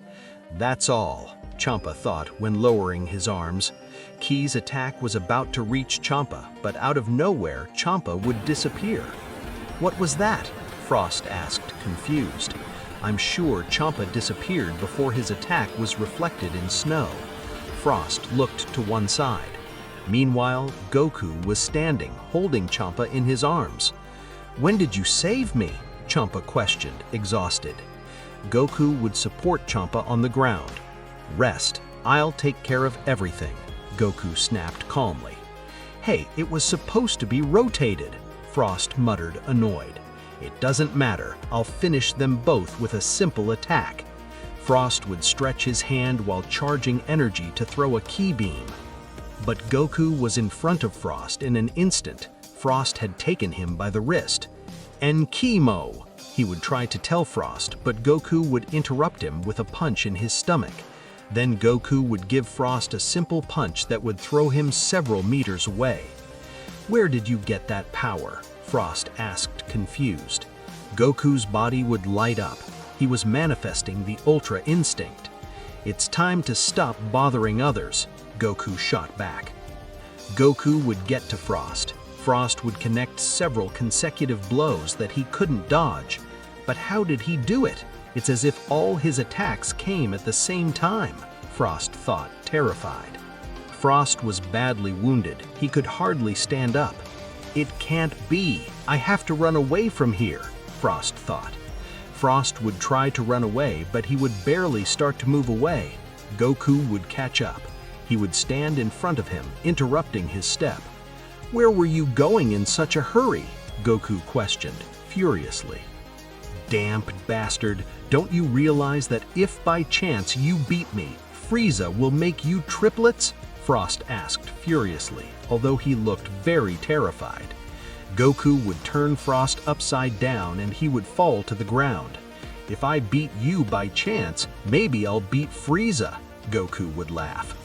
That's all, Champa thought when lowering his arms. Ki's attack was about to reach Champa, but out of nowhere, Champa would disappear. What was that? Frost asked, confused. I'm sure Champa disappeared before his attack was reflected in snow. Frost looked to one side. Meanwhile, Goku was standing, holding Champa in his arms. When did you save me? Champa questioned, exhausted. Goku would support Champa on the ground. Rest, I'll take care of everything, Goku snapped calmly. Hey, it was supposed to be rotated, Frost muttered, annoyed. It doesn't matter, I'll finish them both with a simple attack. Frost would stretch his hand while charging energy to throw a ki beam. But Goku was in front of Frost in an instant. Frost had taken him by the wrist. Enkimo, he would try to tell Frost, but Goku would interrupt him with a punch in his stomach. Then Goku would give Frost a simple punch that would throw him several meters away. Where did you get that power? Frost asked, confused. Goku's body would light up. He was manifesting the Ultra Instinct. It's time to stop bothering others, Goku shot back. Goku would get to Frost. Frost would connect several consecutive blows that he couldn't dodge. But how did he do it? It's as if all his attacks came at the same time, Frost thought, terrified. Frost was badly wounded. He could hardly stand up. It can't be. I have to run away from here, Frost thought. Frost would try to run away, but he would barely start to move away. Goku would catch up. He would stand in front of him, interrupting his step. Where were you going in such a hurry? Goku questioned, furiously. Damned bastard, don't you realize that if by chance you beat me, Frieza will make you triplets? Frost asked furiously, although he looked very terrified. Goku would turn Frost upside down and he would fall to the ground. If I beat you by chance, maybe I'll beat Frieza, Goku would laugh.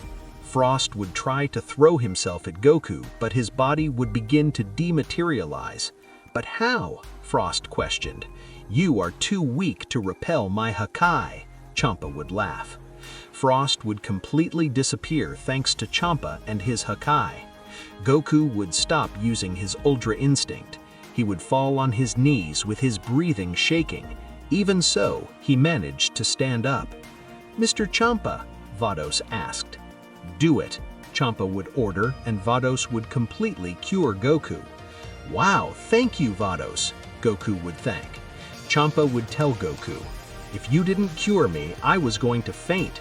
Frost would try to throw himself at Goku, but his body would begin to dematerialize. But how? Frost questioned. You are too weak to repel my Hakai, Champa would laugh. Frost would completely disappear thanks to Champa and his Hakai. Goku would stop using his Ultra Instinct. He would fall on his knees with his breathing shaking. Even so, he managed to stand up. Mr. Champa, Vados asked. Do it, Champa would order, and Vados would completely cure Goku. Wow, thank you, Vados, Goku would thank. Champa would tell Goku, if you didn't cure me, I was going to faint.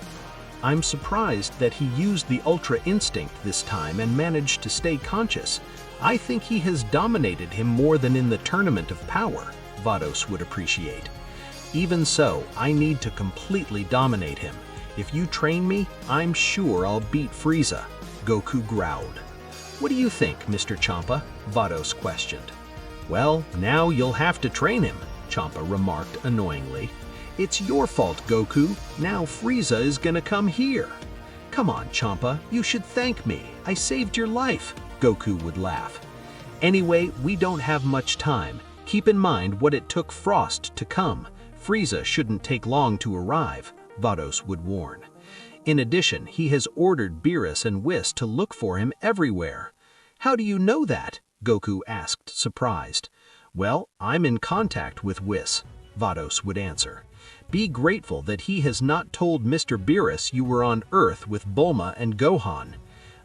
I'm surprised that he used the Ultra Instinct this time and managed to stay conscious. I think he has dominated him more than in the Tournament of Power, Vados would appreciate. Even so, I need to completely dominate him. If you train me, I'm sure I'll beat Frieza, Goku growled. What do you think, Mr. Champa? Vados questioned. Well, now you'll have to train him, Champa remarked annoyingly. It's your fault, Goku. Now Frieza is gonna come here. Come on, Champa, you should thank me. I saved your life, Goku would laugh. Anyway, we don't have much time. Keep in mind what it took Frost to come. Frieza shouldn't take long to arrive, Vados would warn. In addition, he has ordered Beerus and Whis to look for him everywhere. How do you know that? Goku asked, surprised. Well, I'm in contact with Whis, Vados would answer. Be grateful that he has not told Mr. Beerus you were on Earth with Bulma and Gohan.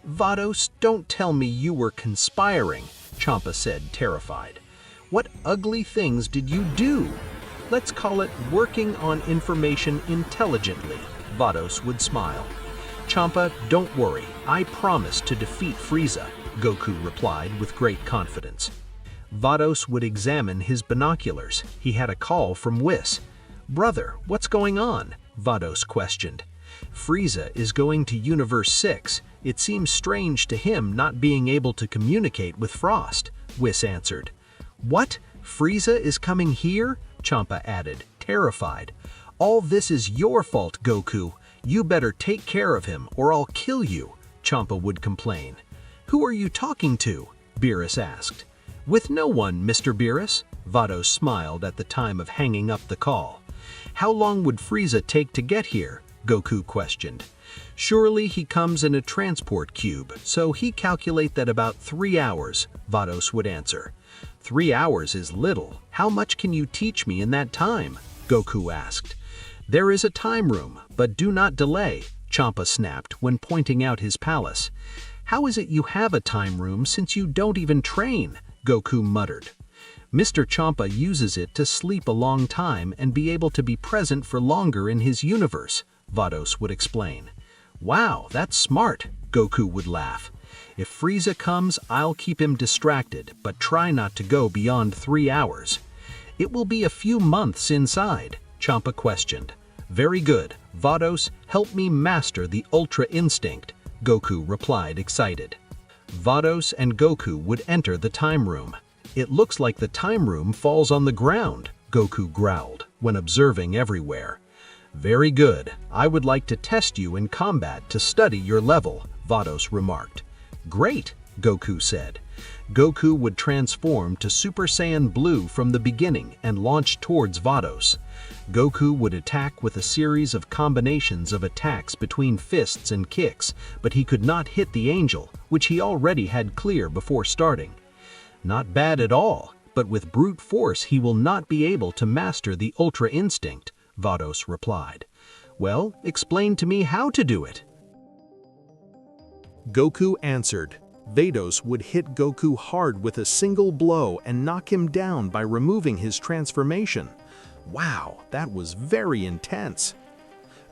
Vados, don't tell me you were conspiring, Champa said, terrified. What ugly things did you do? Let's call it working on information intelligently, Vados would smile. Champa, don't worry, I promise to defeat Frieza, Goku replied with great confidence. Vados would examine his binoculars. He had a call from Whis. Brother, what's going on? Vados questioned. Frieza is going to Universe 6. It seems strange to him not being able to communicate with Frost, Whis answered. What? Frieza is coming here? Champa added, terrified. All this is your fault, Goku. You better take care of him or I'll kill you, Champa would complain. Who are you talking to? Beerus asked. With no one, Mr. Beerus, Vados smiled at the time of hanging up the call. How long would Frieza take to get here? Goku questioned. Surely he comes in a transport cube, so he calculate that about 3 hours, Vados would answer. 3 hours is little. How much can you teach me in that time? Goku asked. There is a time room, but do not delay, Champa snapped when pointing out his palace. How is it you have a time room since you don't even train? Goku muttered. Mr. Champa uses it to sleep a long time and be able to be present for longer in his universe, Vados would explain. Wow, that's smart, Goku would laugh. If Frieza comes, I'll keep him distracted, but try not to go beyond 3 hours. It will be a few months inside, Champa questioned. Very good, Vados, help me master the Ultra Instinct, Goku replied excited. Vados and Goku would enter the time room. It looks like the time room falls on the ground, Goku growled when observing everywhere. Very good, I would like to test you in combat to study your level, Vados remarked. Great, Goku said. Goku would transform to Super Saiyan Blue from the beginning and launch towards Vados. Goku would attack with a series of combinations of attacks between fists and kicks, but he could not hit the angel, which he already had clear before starting. Not bad at all, but with brute force he will not be able to master the Ultra Instinct, Vados replied. Well, explain to me how to do it. Goku answered. Vados would hit Goku hard with a single blow and knock him down by removing his transformation. Wow, that was very intense.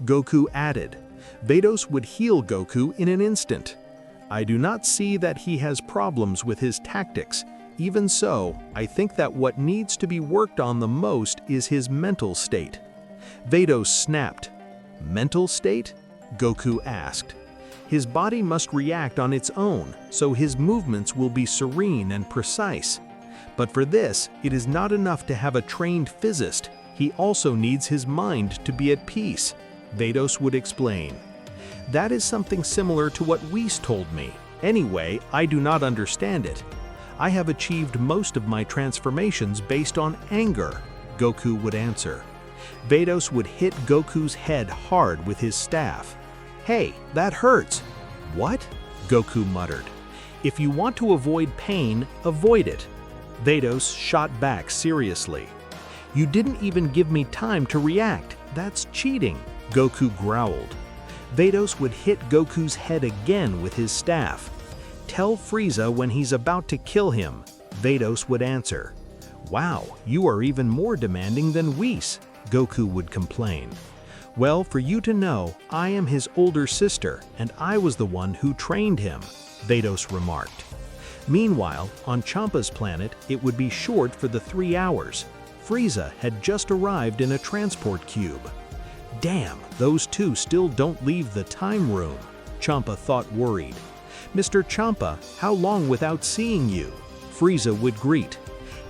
Goku added. Vados would heal Goku in an instant. I do not see that he has problems with his tactics. Even so, I think that what needs to be worked on the most is his mental state. Vados snapped. Mental state? Goku asked. His body must react on its own, so his movements will be serene and precise. But for this, it is not enough to have a trained physicist. He also needs his mind to be at peace, Vados would explain. That is something similar to what Whis told me. Anyway, I do not understand it. I have achieved most of my transformations based on anger, Goku would answer. Vados would hit Goku's head hard with his staff. Hey, that hurts. What? Goku muttered. If you want to avoid pain, avoid it. Vados shot back seriously. You didn't even give me time to react. That's cheating, Goku growled. Vados would hit Goku's head again with his staff. Tell Frieza when he's about to kill him, Vados would answer. Wow, you are even more demanding than Whis, Goku would complain. Well, for you to know, I am his older sister, and I was the one who trained him, Vados remarked. Meanwhile, on Champa's planet, it would be short for the 3 hours. Frieza had just arrived in a transport cube. Damn, those two still don't leave the time room, Champa thought worried. Mr. Champa, how long without seeing you? Frieza would greet.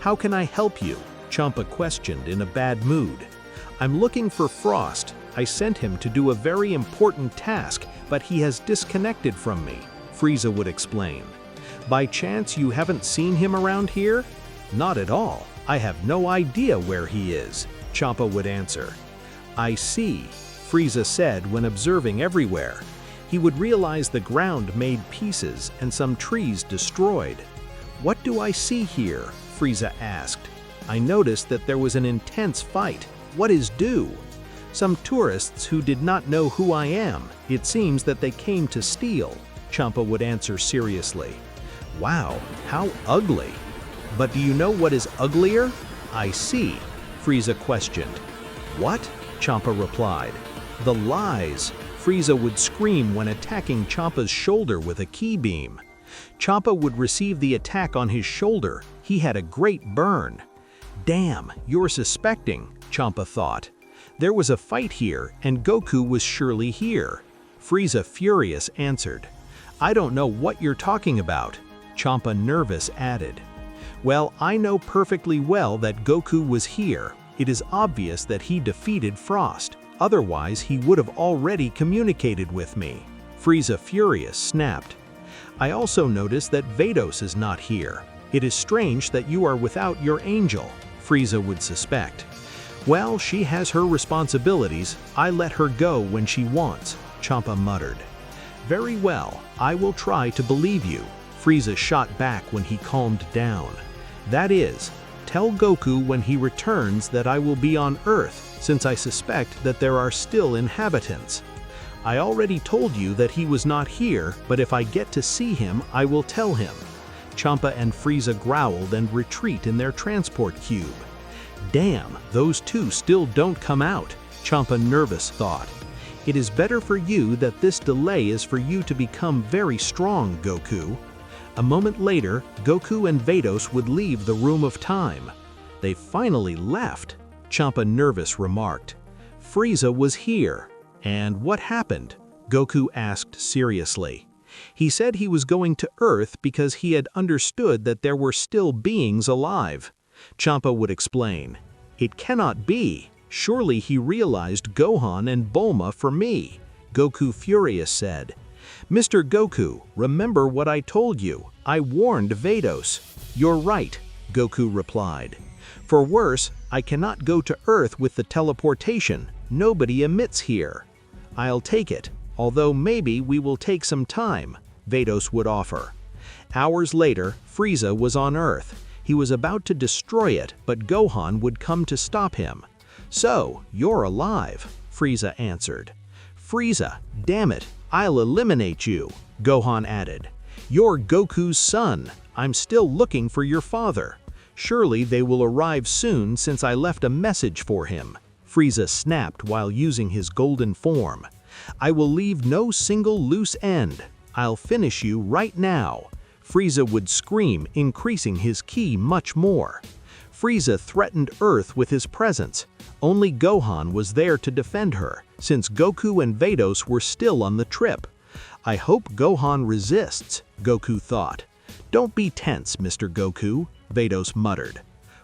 How can I help you? Champa questioned in a bad mood. I'm looking for Frost. I sent him to do a very important task, but he has disconnected from me, Frieza would explain. By chance you haven't seen him around here? Not at all. I have no idea where he is, Champa would answer. I see, Frieza said when observing everywhere. He would realize the ground made pieces and some trees destroyed. What do I see here? Frieza asked. I noticed that there was an intense fight. What is due? Some tourists who did not know who I am. It seems that they came to steal, Champa would answer seriously. Wow, how ugly. But do you know what is uglier? I see, Frieza questioned. What? Champa replied. The lies. Frieza would scream when attacking Champa's shoulder with a ki beam. Champa would receive the attack on his shoulder. He had a great burn. Damn, you're suspecting, Champa thought. There was a fight here, and Goku was surely here. Frieza, furious, answered. I don't know what you're talking about, Champa nervous added. Well, I know perfectly well that Goku was here. It is obvious that he defeated Frost. Otherwise, he would have already communicated with me. Frieza furious snapped. I also noticed that Vados is not here. It is strange that you are without your angel, Frieza would suspect. Well, she has her responsibilities. I let her go when she wants, Champa muttered. Very well, I will try to believe you, Frieza shot back when he calmed down. That is, tell Goku when he returns that I will be on Earth, since I suspect that there are still inhabitants. I already told you that he was not here, but if I get to see him, I will tell him. Champa and Frieza growled and retreat in their transport cube. Damn, those two still don't come out, Champa nervous thought. It is better for you that this delay is for you to become very strong, Goku. A moment later, Goku and Vados would leave the Room of Time. They finally left, Champa nervous remarked. Frieza was here. And what happened? Goku asked seriously. He said he was going to Earth because he had understood that there were still beings alive. Champa would explain. It cannot be. Surely he realized Gohan and Bulma for me, Goku furious said. Mr. Goku, remember what I told you. I warned Vados. You're right, Goku replied. For worse, I cannot go to Earth with the teleportation. Nobody emits here. I'll take it, although maybe we will take some time, Vados would offer. Hours later, Frieza was on Earth. He was about to destroy it, but Gohan would come to stop him. So, you're alive, Frieza answered. Frieza, damn it, I'll eliminate you, Gohan added. You're Goku's son. I'm still looking for your father. Surely they will arrive soon since I left a message for him, Frieza snapped while using his golden form. I will leave no single loose end. I'll finish you right now. Frieza would scream, increasing his ki much more. Frieza threatened Earth with his presence. Only Gohan was there to defend her, since Goku and Vados were still on the trip. I hope Gohan resists, Goku thought. Don't be tense, Mr. Goku, Vados muttered.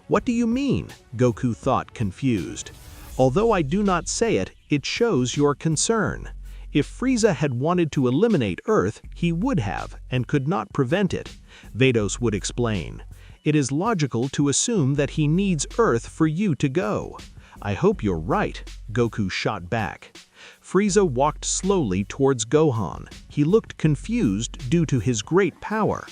What do you mean? Goku thought, confused. Although I do not say it, it shows your concern. If Frieza had wanted to eliminate Earth, he would have, and could not prevent it, Vados would explain. It is logical to assume that he needs Earth for you to go. I hope you're right, Goku shot back. Frieza walked slowly towards Gohan. He looked confused due to his great power.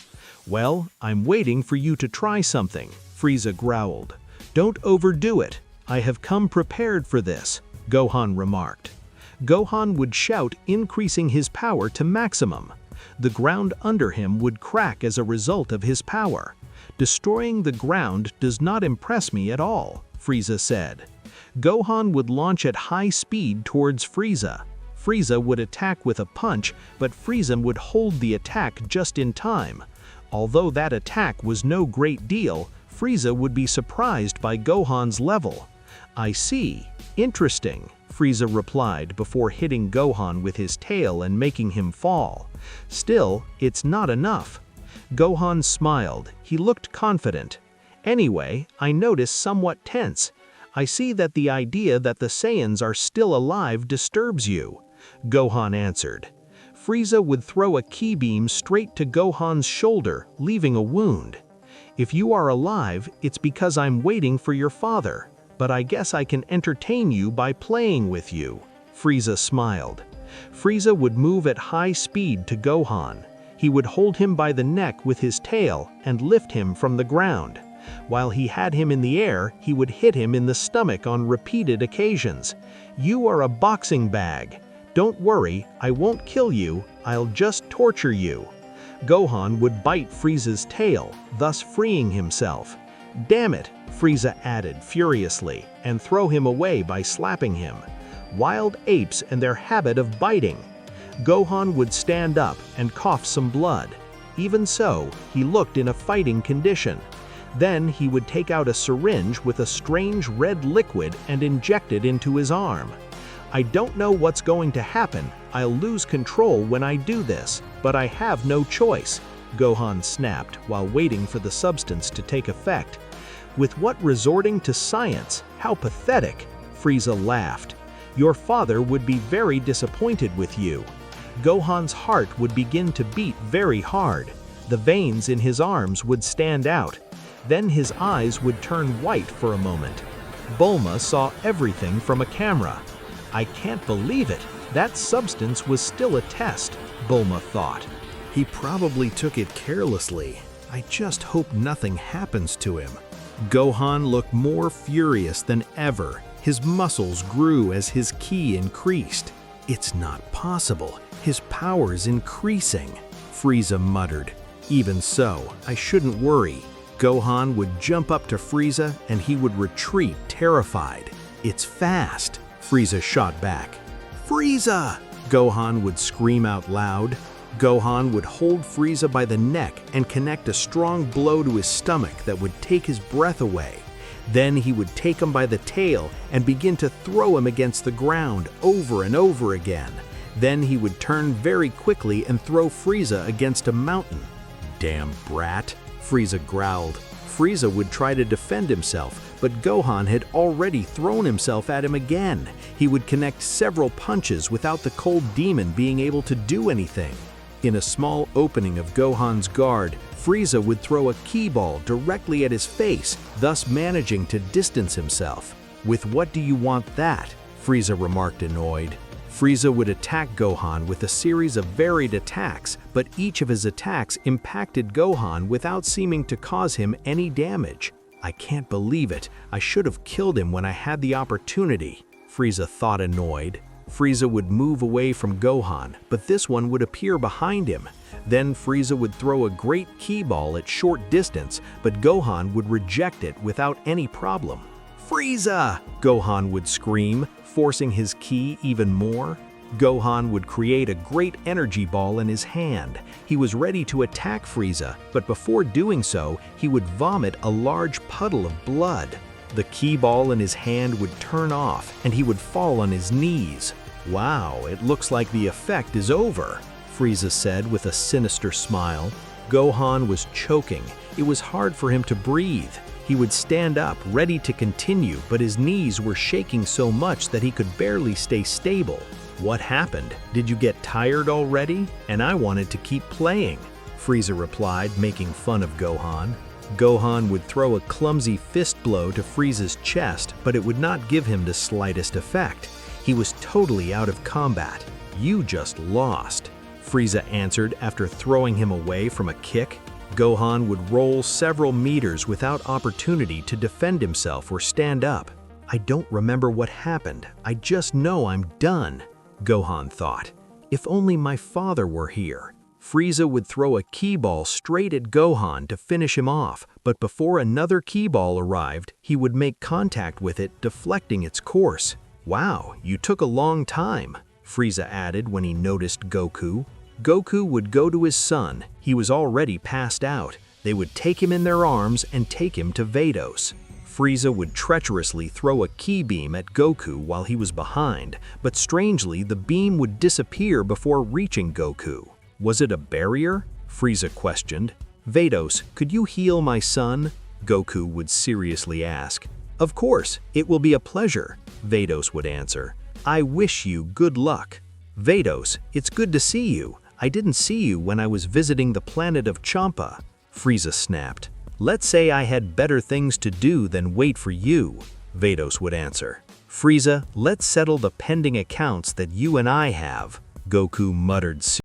Well, I'm waiting for you to try something, Frieza growled. Don't overdo it. I have come prepared for this, Gohan remarked. Gohan would shout, increasing his power to maximum. The ground under him would crack as a result of his power. Destroying the ground does not impress me at all, Frieza said. Gohan would launch at high speed towards Frieza. Frieza would attack with a punch, but Frieza would hold the attack just in time. Although that attack was no great deal, Frieza would be surprised by Gohan's level. I see. Interesting, Frieza replied before hitting Gohan with his tail and making him fall. Still, it's not enough. Gohan smiled. He looked confident. Anyway, I notice somewhat tense. I see that the idea that the Saiyans are still alive disturbs you, Gohan answered. Frieza would throw a ki beam straight to Gohan's shoulder, leaving a wound. If you are alive, it's because I'm waiting for your father, but I guess I can entertain you by playing with you, Frieza smiled. Frieza would move at high speed to Gohan. He would hold him by the neck with his tail and lift him from the ground. While he had him in the air, he would hit him in the stomach on repeated occasions. You are a boxing bag. Don't worry, I won't kill you, I'll just torture you. Gohan would bite Frieza's tail, thus freeing himself. Damn it, Frieza added furiously, and throw him away by slapping him. Wild apes and their habit of biting. Gohan would stand up and cough some blood. Even so, he looked in a fighting condition. Then he would take out a syringe with a strange red liquid and inject it into his arm. I don't know what's going to happen. I'll lose control when I do this, but I have no choice, Gohan snapped while waiting for the substance to take effect. With what resorting to science? How pathetic, Frieza laughed. Your father would be very disappointed with you. Gohan's heart would begin to beat very hard. The veins in his arms would stand out. Then his eyes would turn white for a moment. Bulma saw everything from a camera. I can't believe it. That substance was still a test, Bulma thought. He probably took it carelessly. I just hope nothing happens to him. Gohan looked more furious than ever. His muscles grew as his ki increased. It's not possible. His power's increasing, Frieza muttered. Even so, I shouldn't worry. Gohan would jump up to Frieza and he would retreat terrified. It's fast, Frieza shot back. Frieza! Gohan would scream out loud. Gohan would hold Frieza by the neck and connect a strong blow to his stomach that would take his breath away. Then he would take him by the tail and begin to throw him against the ground over and over again. Then he would turn very quickly and throw Frieza against a mountain. Damn brat, Frieza growled. Frieza would try to defend himself, but Gohan had already thrown himself at him again. He would connect several punches without the cold demon being able to do anything. In a small opening of Gohan's guard, Frieza would throw a ki ball directly at his face, thus managing to distance himself. With what do you want that? Frieza remarked annoyed. Frieza would attack Gohan with a series of varied attacks, but each of his attacks impacted Gohan without seeming to cause him any damage. I can't believe it. I should have killed him when I had the opportunity, Frieza thought annoyed. Frieza would move away from Gohan, but this one would appear behind him. Then Frieza would throw a great ki ball at short distance, but Gohan would reject it without any problem. Frieza! Gohan would scream, forcing his ki even more. Gohan would create a great energy ball in his hand. He was ready to attack Frieza, but before doing so, he would vomit a large puddle of blood. The ki ball in his hand would turn off, and he would fall on his knees. Wow, it looks like the effect is over, Frieza said with a sinister smile. Gohan was choking. It was hard for him to breathe. He would stand up, ready to continue, but his knees were shaking so much that he could barely stay stable. What happened? Did you get tired already? And I wanted to keep playing, Frieza replied, making fun of Gohan. Gohan would throw a clumsy fist blow to Frieza's chest, but it would not give him the slightest effect. He was totally out of combat. You just lost, Frieza answered after throwing him away from a kick. Gohan would roll several meters without opportunity to defend himself or stand up. I don't remember what happened. I just know I'm done, Gohan thought. If only my father were here. Frieza would throw a ki ball straight at Gohan to finish him off, but before another ki ball arrived, he would make contact with it, deflecting its course. Wow, you took a long time, Frieza added when he noticed Goku. Goku would go to his son. He was already passed out. They would take him in their arms and take him to Vados. Frieza would treacherously throw a ki beam at Goku while he was behind, but strangely the beam would disappear before reaching Goku. Was it a barrier? Frieza questioned. Vados, could you heal my son? Goku would seriously ask. Of course, it will be a pleasure, Vados would answer. I wish you good luck. Vados, it's good to see you. I didn't see you when I was visiting the planet of Champa, Frieza snapped. Let's say I had better things to do than wait for you, Vados would answer. Frieza, let's settle the pending accounts that you and I have, Goku muttered.